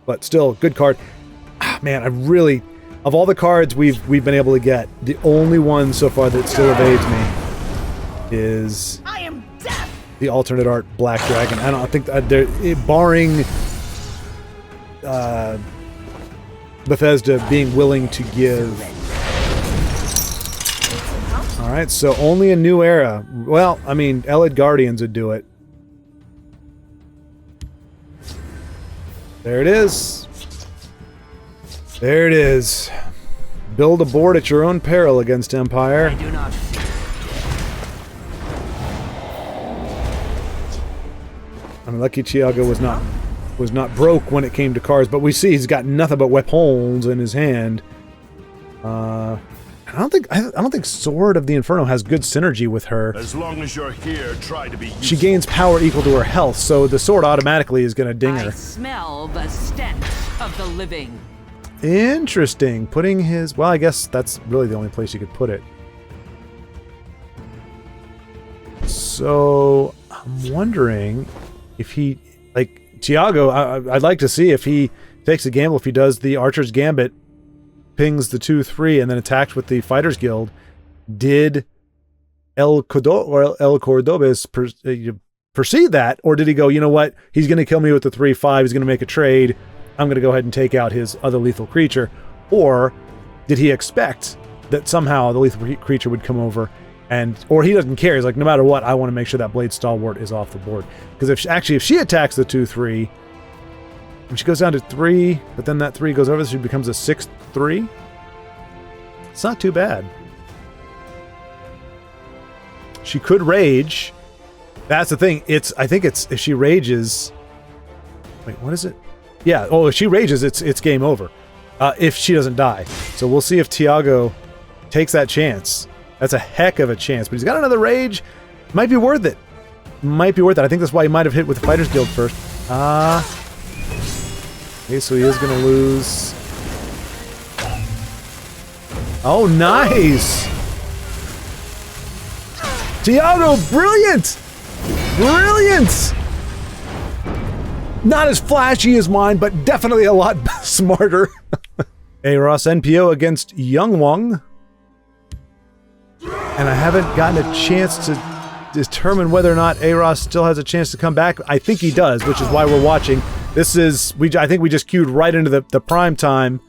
but still, good card. Man, I really, of all the cards we've been able to get, the only one so far that still evades me is the alternate art Black Dragon. I don't think barring Bethesda being willing to give. All right, so only a new era. Well, I mean, Elid Guardians would do it. There it is. There it is. Build a board at your own peril against Empire. I do not fear. I'm lucky Thiago was not broke when it came to cards, but we see he's got nothing but weapons in his hand. I don't think Sword of the Inferno has good synergy with her. As long as you're here, try to be useful. She gains power equal to her health, so the sword automatically is going to ding her. I smell the stench of the living. Interesting. Putting his... Well, I guess that's really the only place you could put it. So, I'm wondering if he... Like, Thiago, I'd like to see if he takes a gamble, if he does the Archer's Gambit, pings the 2/3, and then attacks with the Fighters Guild. Did Cordobis perceive that, or did he go, you know what, he's going to kill me with the 3/5, he's going to make a trade, I'm going to go ahead and take out his other lethal creature? Or did he expect that somehow the lethal creature would come over, or he doesn't care, he's like, no matter what, I want to make sure that Blade Stalwart is off the board. Because if she attacks the 2/3, when she goes down to 3, but then that 3 goes over, so she becomes a 6/3. It's not too bad. She could rage. That's the thing. I think if she rages. Wait, what is it? Yeah. Oh, if she rages, it's game over. If she doesn't die. So we'll see if Thiago takes that chance. That's a heck of a chance. But he's got another rage. Might be worth it. Might be worth it. I think that's why he might have hit with the Fighters Guild first. Okay, so he is going to lose. Oh, nice! Thiago, brilliant! Brilliant! Not as flashy as mine, but definitely a lot smarter. Eros NPO against Young Wong. And I haven't gotten a chance to determine whether or not Eros still has a chance to come back. I think he does, which is why we're watching. This is, I think we just queued right into the prime time.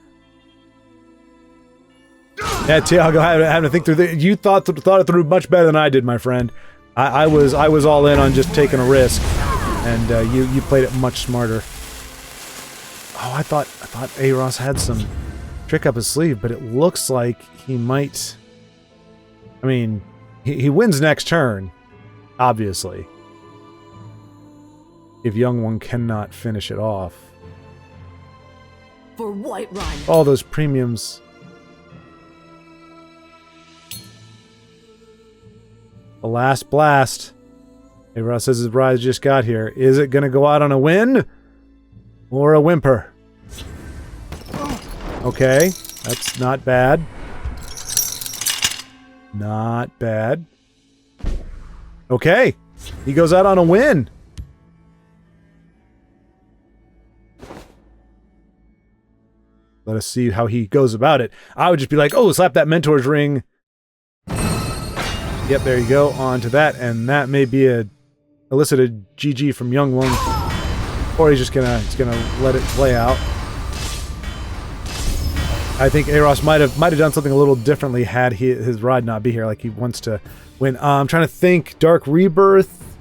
Yeah, Thiago, having to think through you thought it through much better than I did, my friend. I was all in on just taking a risk, and you played it much smarter. Oh, I thought Eros had some trick up his sleeve, but it looks like he might. I mean, he wins next turn, obviously. If Young One cannot finish it off. For Whiterun. All those premiums. The last blast. Hey, Ross says his bride just got here. Is it going to go out on a win or a whimper? Okay, that's not bad. Not bad. Okay, he goes out on a win. Let us see how he goes about it. I would just be like, oh, slap that mentor's ring. Yep, there you go. On to that, and that may be a elicited GG from Young Wong, or he's gonna let it play out. I think Eros might have done something a little differently had his ride not be here, like he wants to win. I'm trying to think. Dark Rebirth.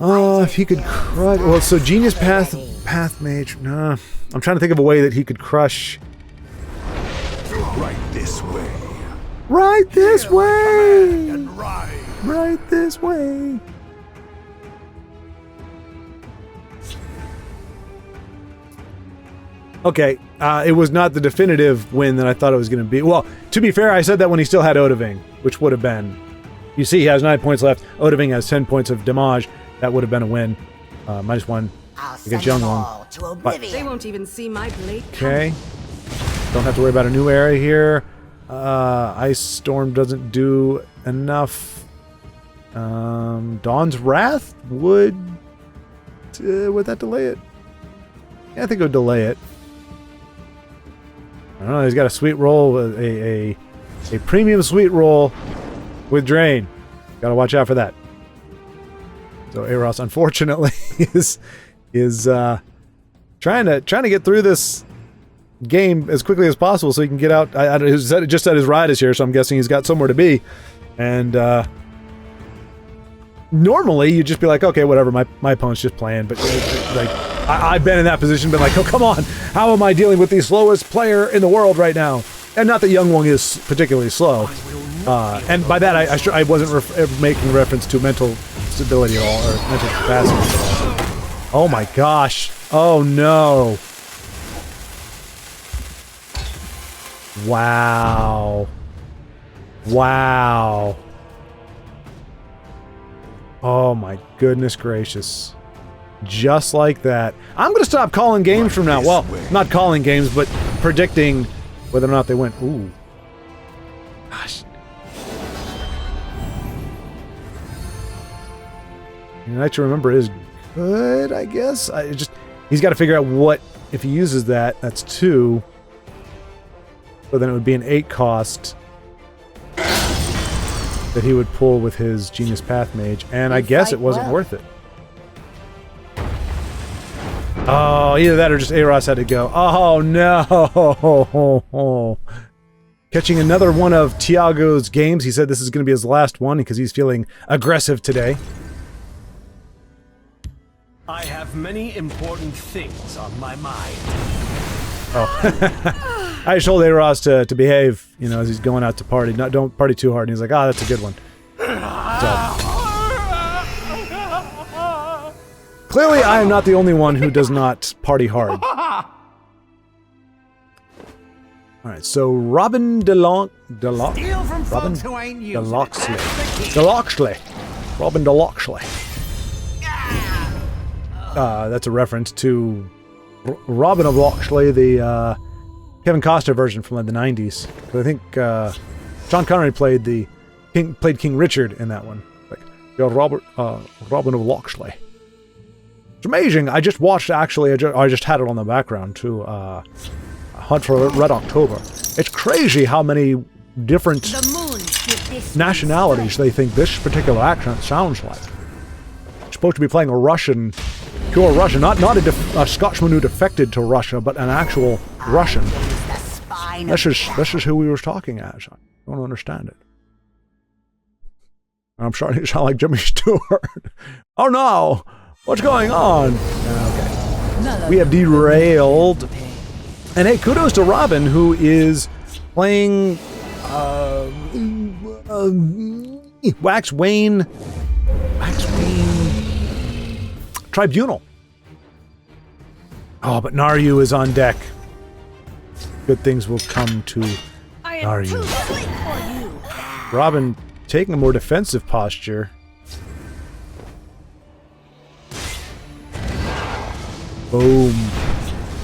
If he could crush. Well, so Genius Path Mage. Nah. I'm trying to think of a way that he could crush. Right this way. Right this way. And ride. Right this way. Okay, it was not the definitive win that I thought it was going to be. Well, to be fair, I said that when he still had Odaving, which would have been... You see, he has 9 points left. Odaving has 10 points of damage. That would have been a win. -1 against Young Wong. They won't even see my blade. Okay. Don't have to worry about a new area here. Ice Storm doesn't do enough. Dawn's Wrath would that delay it? Yeah, I think it would delay it. I don't know. He's got a sweet roll, a premium sweet roll with Drain. Got to watch out for that. So Eros, unfortunately, is trying to get through this game as quickly as possible so he can get out. I just said his ride is here, so I'm guessing he's got somewhere to be. And normally you'd just be like, okay, whatever, my opponent's just playing. But like I've been in that position, been like, oh, come on, how am I dealing with the slowest player in the world right now? And not that Young Wong is particularly slow. And by that, I wasn't making reference to mental stability at all, or mental capacity. Oh my gosh. Oh no. Wow. Wow. Oh my goodness gracious. Just like that. I'm going to stop calling games from now. Well, not calling games, but predicting whether or not they win. Ooh. Gosh. Night to Remember is good, I guess. He's got to figure out what, if he uses that, that's 2. So then it would be an 8 cost that he would pull with his Genius Path Mage, and I guess it wasn't worth it. Oh, either that or just Eros had to go. Oh no! Catching another one of Thiago's games. He said this is going to be his last one because he's feeling aggressive today. I have many important things on my mind. Oh. I just told Eros to behave, you know, as he's going out to party. Don't party too hard. And he's like, ah, that's a good one. So. Clearly, I am not the only one who does not party hard. Alright, so Robin Loxley. Robin Loxley. That's a reference to Robin of Loxley, the Kevin Costner version from the 90s. I think Sean Connery played King Richard in that one. Like, you're Robin of Loxley. It's amazing. I just watched, actually, I just had it on the background to Hunt for Red October. It's crazy how many different nationalities they think this particular accent sounds like. It's supposed to be playing a Russian, pure Russian, not a Scotchman who defected to Russia, but an actual Russian. This is who we were talking as. I don't understand it. I'm starting to sound like Jimmy Stewart. Oh no! What's going on? Okay. We have derailed. And hey, kudos to Robin, who is playing Wax Wayne Tribunal. Oh, but Naryu is on deck. Good things will come to Naryu. Robin taking a more defensive posture. Boom.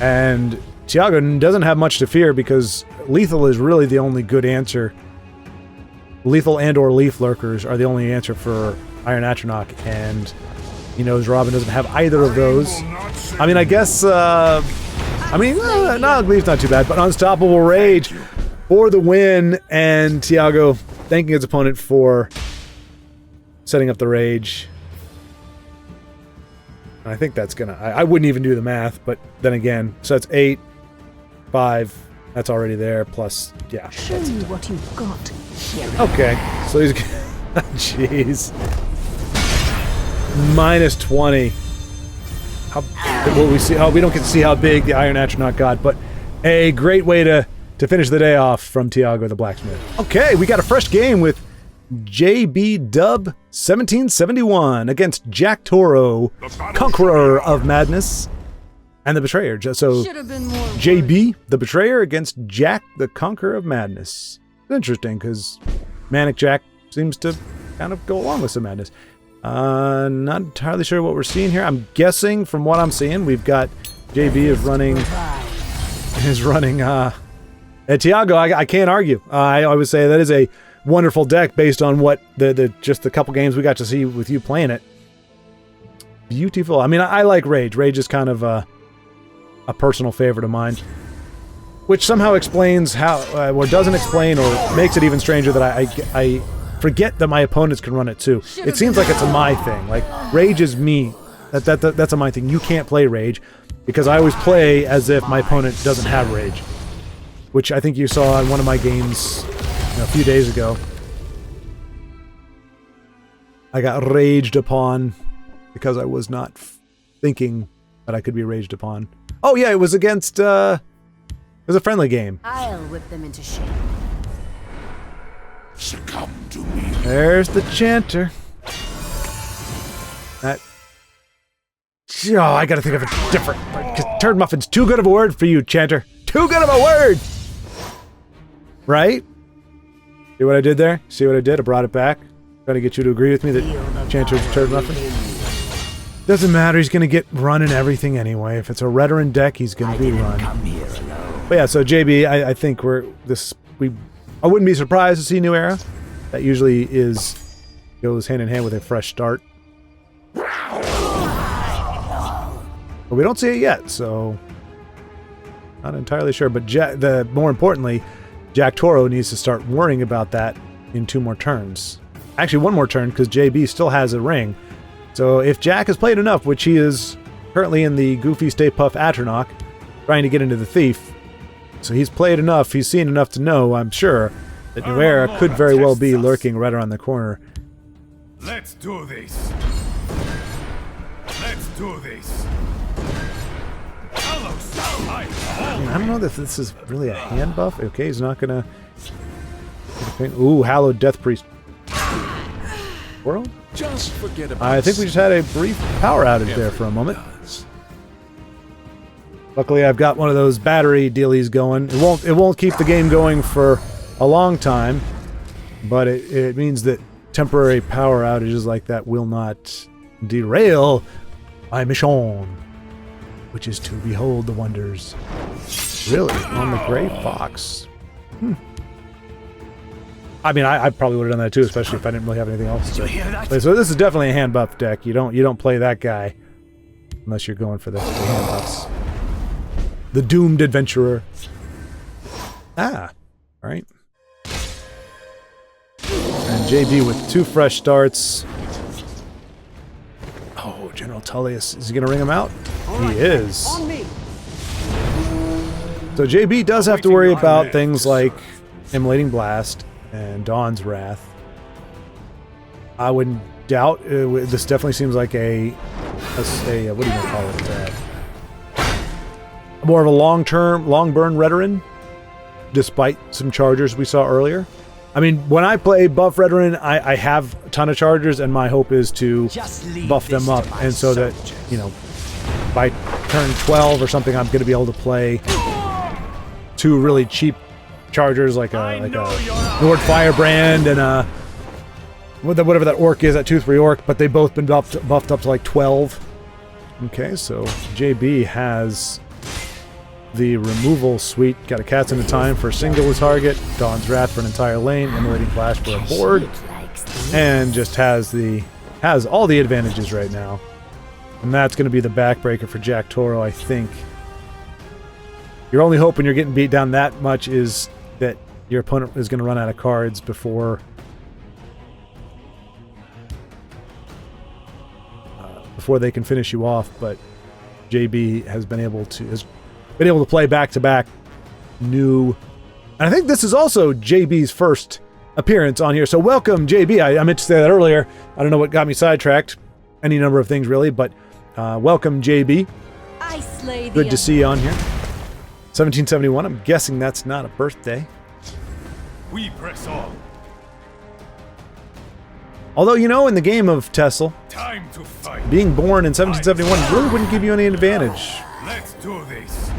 And Thiago doesn't have much to fear because lethal is really the only good answer. Lethal and or leaf lurkers are the only answer for Iron Atronach, and he knows Robin doesn't have either of those. I mean, I guess, no, Gleef's not too bad, but Unstoppable Rage for the win, and Thiago thanking his opponent for setting up the Rage. And I think that's gonna, I wouldn't even do the math, but then again, so that's 8, 5, that's already there, plus, yeah. Show me what you've got. Okay, so he's, jeez. Minus 20. How will we see? Oh, we don't get to see how big the Iron Atronach got, but a great way to finish the day off from Thiago the Blacksmith. Okay, we got a fresh game with JB Dub 1771 against Jack Toro, Conqueror of Madness, and the Betrayer. So JB the Betrayer against Jack the Conqueror of Madness. It's interesting because Manic Jack seems to kind of go along with some madness. Not entirely sure what we're seeing here. I'm guessing from what I'm seeing, we've got JB is running Thiago. I can't argue. I always say that is a wonderful deck based on what just the couple games we got to see with you playing it. Beautiful. I mean, I like Rage. Rage is kind of a personal favorite of mine, which somehow explains how, or doesn't explain, or makes it even stranger that I forget that my opponents can run it too. It seems like it's a my thing. Like, Rage is me. That's a my thing. You can't play Rage because I always play as if my opponent doesn't have Rage, which I think you saw in one of my games a few days ago. I got raged upon because I was not thinking that I could be raged upon. Oh yeah, it was against, it was a friendly game. I'll whip them into shape. Succumb to me. There's the chanter. That. Oh, I gotta think of a different. Turd muffin's too good of a word for you, chanter. Too good of a word. Right? See what I did there? See what I did? I brought it back. Trying to get you to agree with me that chanter's a turd muffin. Doesn't matter. He's gonna get run and everything anyway. If it's a Redoran deck, he's gonna be run. But yeah, so JB, I think I wouldn't be surprised to see New Era. That usually goes hand in hand with a fresh start. But we don't see it yet, so not entirely sure. But more importantly, Jack Toro needs to start worrying about that in 2 more turns. Actually, 1 more turn, because JB still has a ring. So if Jack has played enough, which he is currently in the Goofy Stay Puff Atronach, trying to get into the Thief, so he's played enough, he's seen enough to know, I'm sure, that New Era could very well be lurking right around the corner. Let's do this. Let's do this. I don't know if this is really a hand buff. Okay, he's not gonna. Ooh, Hallowed Death Priest. World? Just forget about I think we just had a brief power outage there for a moment. Luckily, I've got one of those battery dealies going. It won't keep the game going for a long time, but it means that temporary power outages like that will not derail my mission, which is to behold the wonders. Really? On the Gray Fox? I mean, I probably would have done that too, especially if I didn't really have anything else to play. So this is definitely a hand buff deck. You don't play that guy unless you're going for the hand buffs. The Doomed Adventurer. Ah, all right. And JB with 2 fresh starts. Oh, General Tullius. Is he going to ring him out? He is. So JB does have to worry about things like Immolating Blast and Dawn's Wrath. I wouldn't doubt, this definitely seems like a what do you want to call it? More of a long burn Redoran, despite some chargers we saw earlier. I mean, when I play buff Redoran, I have a ton of chargers, and my hope is to buff them up, and so that, by turn 12 or something, I'm going to be able to play 2 really cheap chargers, like a Nord Firebrand and whatever that orc is, that 2/3 orc, but they've both been buffed up to like 12. Okay, so JB has the removal suite. Got a Cats in a Time for a single target, Dawn's Wrath for an entire lane, Immolating Flash for a board, and just has all the advantages right now. And that's going to be the backbreaker for Jack Toro, I think. You're only hoping you're getting beat down that much is that your opponent is going to run out of cards before they can finish you off. But JB has been able to play back-to-back new, and I think this is also JB's first appearance on here. So welcome, JB. I meant to say that earlier. I don't know what got me sidetracked. Any number of things really, but welcome, JB. I slay Good to see you on here. 1771. I'm guessing that's not a birthday. We press on. Although, you know, in the game of TESL, Time to fight. being born in 1771 really wouldn't give you any advantage, Let's do this.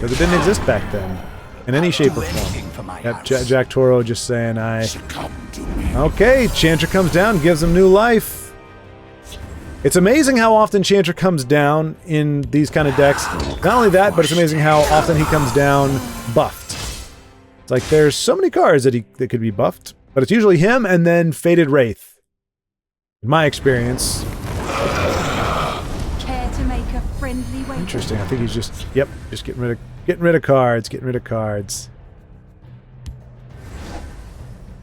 because it didn't exist back then in any shape or form. Yep, Jack Toro just saying, Okay, Chantra comes down, gives him new life. It's amazing how often Chantra comes down in these kind of decks. Not only that, but it's amazing how often he comes down buffed. It's like there's so many cards that could be buffed, but it's usually him and then Fated Wraith. In my experience. Care to make a friendly way? Interesting. I think he's just getting rid of cards.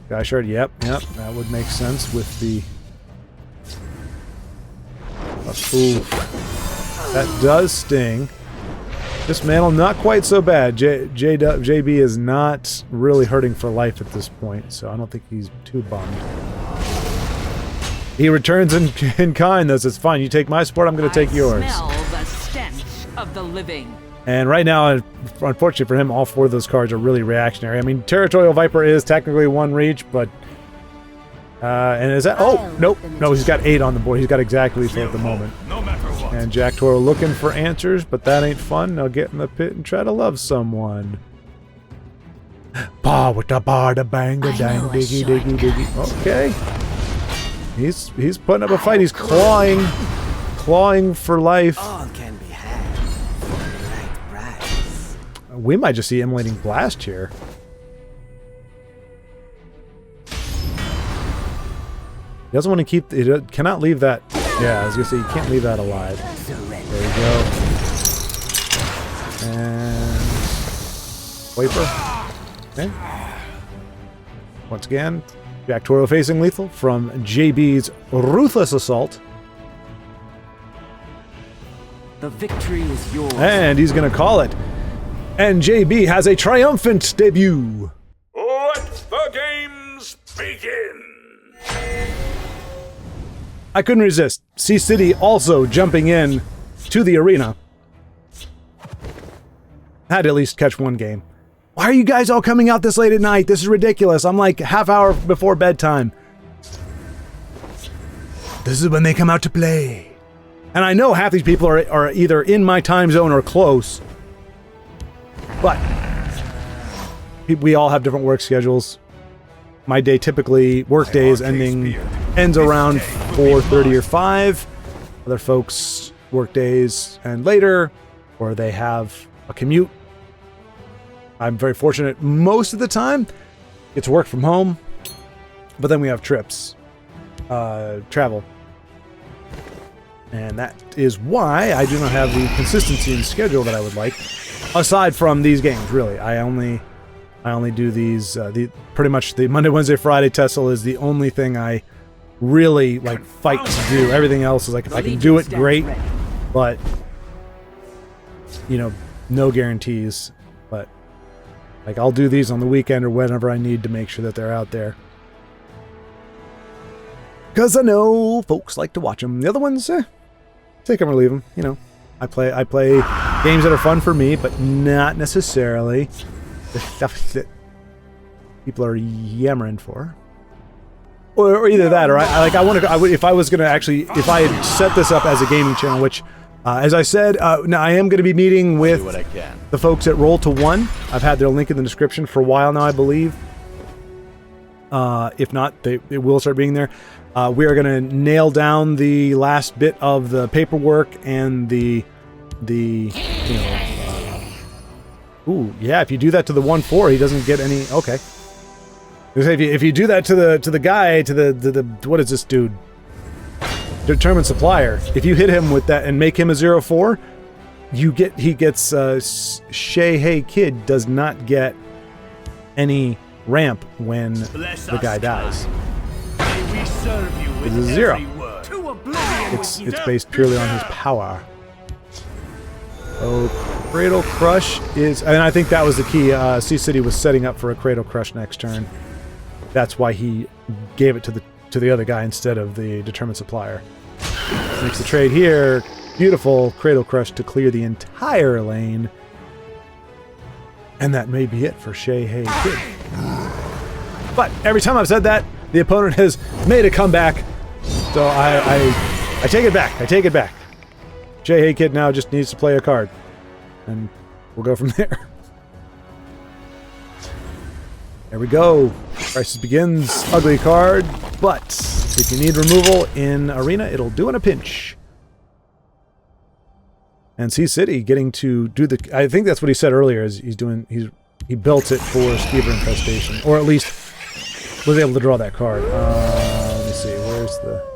Guy shard, yep, that would make sense with the ooh, that does sting. Dismantle, not quite so bad. JB is not really hurting for life at this point, so I don't think he's too bummed. He returns in kind, though, so it's fine. You take my support, I'm going to take yours. Smell the stench of the living. And right now, unfortunately for him, all four of those cards are really reactionary. I mean, Territorial Viper is technically one reach, but and is that? Oh, nope. No, he's got 8 on the board. He's got exactly 4 at the moment. No matter what. And Jack Toro looking for answers, but that ain't fun. Now get in the pit and try to love someone. Bah with the bar, the bang, the dang, diggy, diggy, diggy. Okay. He's putting up a fight. He's clawing for life. All can be had for the right price. We might just see Immolating Blast here. He doesn't want to keep... He cannot leave that... Yeah, I was going to say, you can't leave that alive. There you go. And... Wiper. Okay. Once again, Jack Toro facing lethal from JB's Ruthless Assault. The victory is yours. And he's going to call it. And JB has a triumphant debut. Let the games begin. I couldn't resist. C-City also jumping in to the arena. Had to at least catch one game. Why are you guys all coming out this late at night? This is ridiculous. I'm like half hour before bedtime. This is when they come out to play. And I know half these people are either in my time zone or close. But we all have different work schedules. My day typically, work days ends around 4:30 or 5. Other folks work days end later, or they have a commute. I'm very fortunate most of the time. It's work from home, but then we have trips, travel. And that is why I do not have the consistency in schedule that I would like, aside from these games, really. I only do these, pretty much the Monday, Wednesday, Friday TESL is the only thing I really, like, fight to do. Everything else is like, if I can do it, great, but, you know, no guarantees. But, like, I'll do these on the weekend or whenever I need to make sure that they're out there. Because I know folks like to watch them. The other ones, take them or leave them, you know. I play games that are fun for me, but not necessarily the stuff that people are yammering for, or either that, or I if I had set this up as a gaming channel, which, as I said, now I am going to be meeting with the folks at Roll to One. I've had their link in the description for a while now, I believe. If not, it will start being there. We are going to nail down the last bit of the paperwork and the ooh, yeah, if you do that to the 1-4, he doesn't get any, okay. If you do that to the guy, to the what is this dude? Determined supplier. If you hit him with that and make him a 0-4, he gets Shea Hey Kid does not get any ramp when the guy dies. It's a 0. It's based purely on his power. Oh, Cradle Crush is, and I think that was the key. Sea City was setting up for a Cradle Crush next turn. That's why he gave it to the other guy instead of the Determined Supplier. Makes the trade here. Beautiful Cradle Crush to clear the entire lane. And that may be it for Shea Hey Kid. But every time I've said that, the opponent has made a comeback. So I take it back. I take it back. Shea Hey Kid now just needs to play a card. And we'll go from there. There we go. Crisis begins. Ugly card. But if you need removal in Arena, it'll do in a pinch. And Sea City getting to do the... I think that's what he said earlier, is he built it for Skeever Infestation. Or at least was able to draw that card. Let me see. Where's the...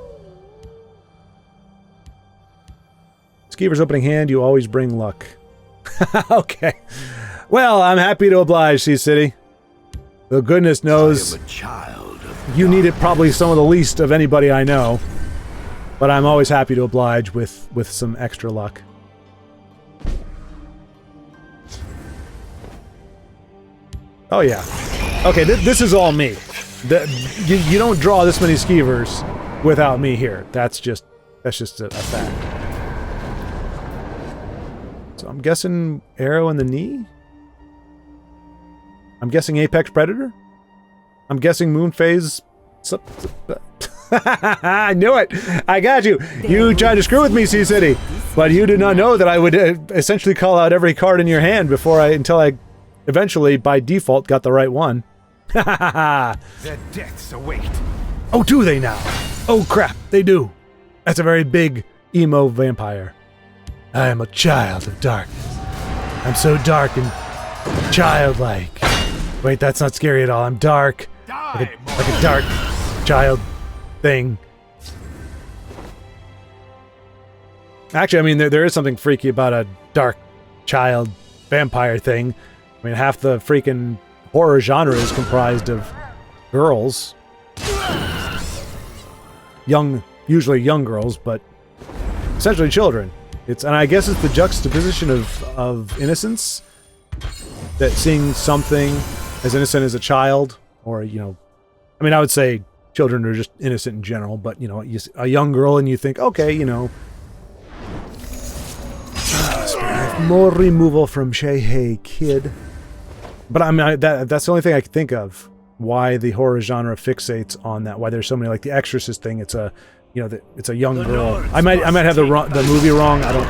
Skeever's opening hand, you always bring luck. Okay. Well, I'm happy to oblige, Sea City. The goodness knows you need it probably some of the least of anybody I know. But I'm always happy to oblige with some extra luck. Oh yeah. Okay, this is all me. You don't draw this many Skeevers without me here. That's just a fact. So I'm guessing Arrow in the knee? I'm guessing Apex Predator? I'm guessing Moonphase... I knew it! I got you! You tried to screw with me, Sea City! But you did not know that I would essentially call out every card in your hand until I eventually, by default, got the right one. Their deaths await. Oh, do they now? Oh crap, they do. That's a very big emo vampire. I am a child of darkness. I'm so dark and childlike. Wait, that's not scary at all. I'm dark. Like a dark child thing. Actually, I mean, there is something freaky about a dark child vampire thing. I mean, half the freaking horror genre is comprised of girls. Usually young girls, but essentially children. And I guess it's the juxtaposition of innocence, that seeing something as innocent as a child, or, you know, I mean, I would say children are just innocent in general, but, you know, a young girl and you think, okay, you know, more removal from Shea Hey Kid. But I mean, that's the only thing I can think of, why the horror genre fixates on that, why there's so many, like the Exorcist thing, it's a, you know, it's a young girl. I might have the movie wrong. I don't.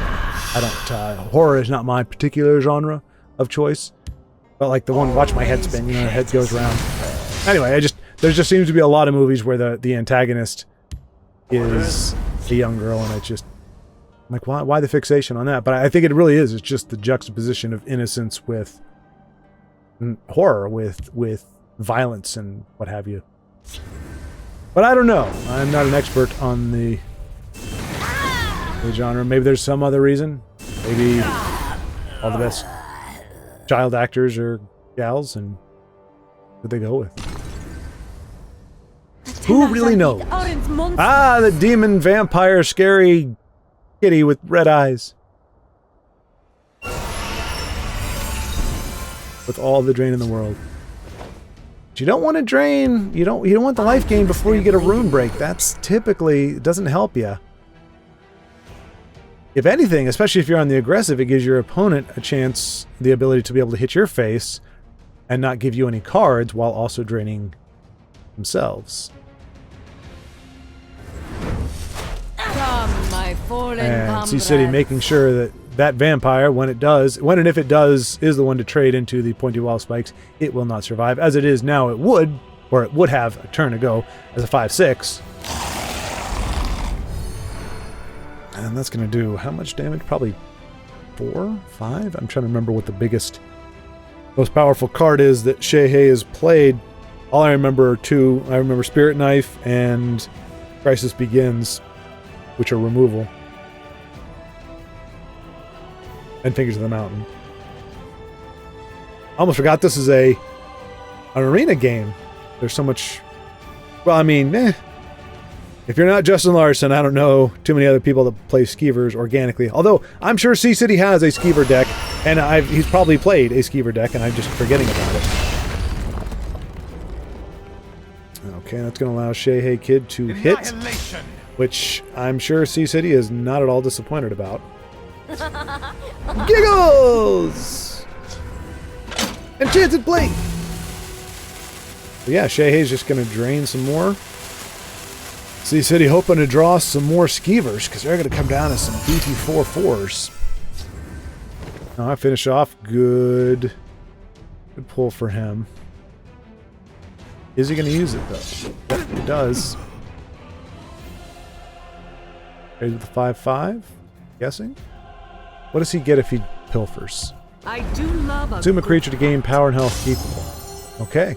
Horror is not my particular genre of choice. But like the one, watch my head spin. You know, the head goes around. Anyway, there just seems to be a lot of movies where the antagonist is a young girl, and it's just like, why the fixation on that? But I think it really is. It's just the juxtaposition of innocence with horror, with violence and what have you. But I don't know. I'm not an expert on the genre. Maybe there's some other reason. Maybe all the best child actors or gals, and who they go with. Who really knows? Ah, the demon vampire scary kitty with red eyes. With all the drain in the world. But you don't want to drain, you don't want the life gain before you get a rune break. That's typically, it doesn't help you. If anything, especially if you're on the aggressive, it gives your opponent a chance, the ability to be able to hit your face and not give you any cards while also draining themselves. Come, my fallen And Sea City making sure that that vampire, when and if it does, is the one to trade into the pointy wall spikes, it will not survive. As it is now, it would have a turn ago as a 5/6. And that's going to do how much damage? Probably 4, 5? I'm trying to remember what the biggest, most powerful card is that Shea Hey has played. All I remember are 2. I remember Spirit Knife and Crisis Begins, which are removal. And Fingers of the Mountain. I almost forgot this is an arena game. There's so much... Well, I mean, if you're not Justin Larson, I don't know too many other people that play Skeevers organically. Although, I'm sure Sea-City has a Skeever deck, and he's probably played a Skeever deck, and I'm just forgetting about it. Okay, that's going to allow Shea Hey Kid to hit, which I'm sure Sea-City is not at all disappointed about. Giggles! Enchanted Blink! But yeah, Shea Hey's just going to drain some more. Sea-City hoping to draw some more Skeevers, because they're going to come down as some beefy 4/4s. Now I finish off. Good pull for him. Is he going to use it, though? Yep, he does. Raise with the 5/5? Guessing? What does he get if he pilfers? I do love Consume a creature to gain power and health equal. Okay.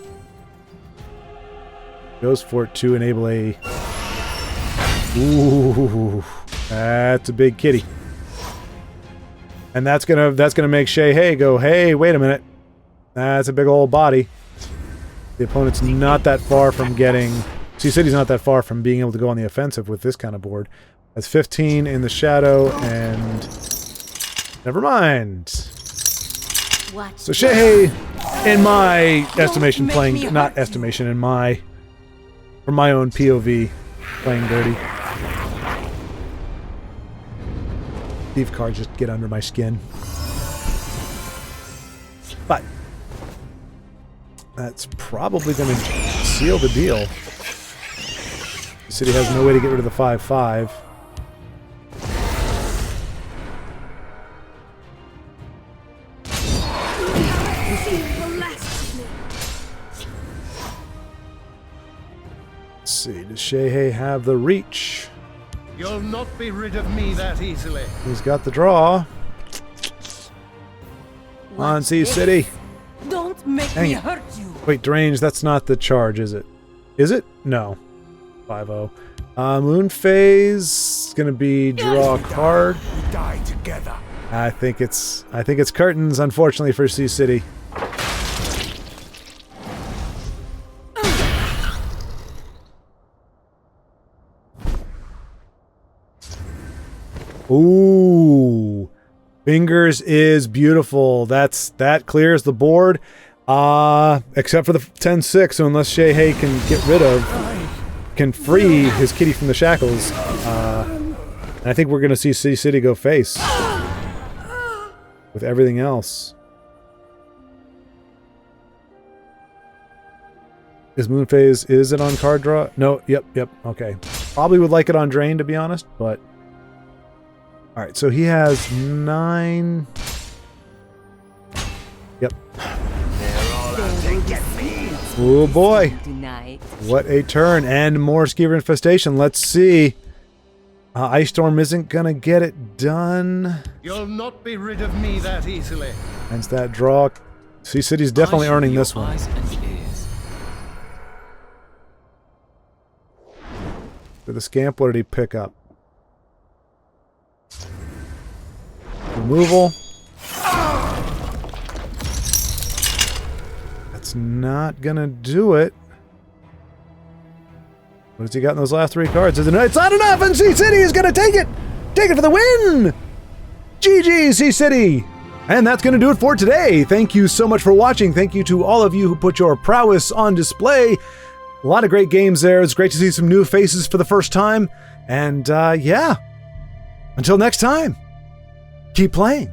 Goes for it to enable a... Ooh, that's a big kitty. And that's gonna make Shea Hey go, hey, wait a minute. That's a big old body. The opponent's not that far from getting... Sea-City's not that far from being able to go on the offensive with this kind of board. That's 15 in the shadow, and... Never mind. So Shea Hey, in my estimation, playing... Not estimation, in my... From my own POV, playing dirty. Thief cards just get under my skin. But that's probably going to seal the deal. The city has no way to get rid of the 5/5. Let's see, does Shea Hey have the reach? You'll not be rid of me that easily. He's got the draw. On Sea-City. Don't make Dang me it. hurt you. Wait, Derange, that's not the charge, is it? Is it? No. 5/0. Moon Phase is gonna be draw a card. We die together. I think it's curtains, unfortunately, for Sea-City. Ooh, Fingers is beautiful. That clears the board, except for the 10/6. So unless Shea Hey can free his kitty from the shackles, and I think we're gonna see Sea-City go face with everything else. Is Moon Phase, is it on card draw? No, yep, okay. Probably would like it on drain, to be honest, but... Alright, so he has 9... Yep. Oh boy! What a turn, and more Skeever Infestation. Let's see. Ice Storm isn't gonna get it done. You'll not be rid of me that easily. Hence that draw. Sea-City's definitely earning this one. With the Scamp, what did he pick up? Removal. That's not gonna do it. What has he got in those last 3 cards? It's not enough, and Sea-City is gonna take it! Take it for the win! GG, Sea-City! And that's gonna do it for today. Thank you so much for watching. Thank you to all of you who put your prowess on display. A lot of great games there. It's great to see some new faces for the first time. And yeah, until next time, keep playing.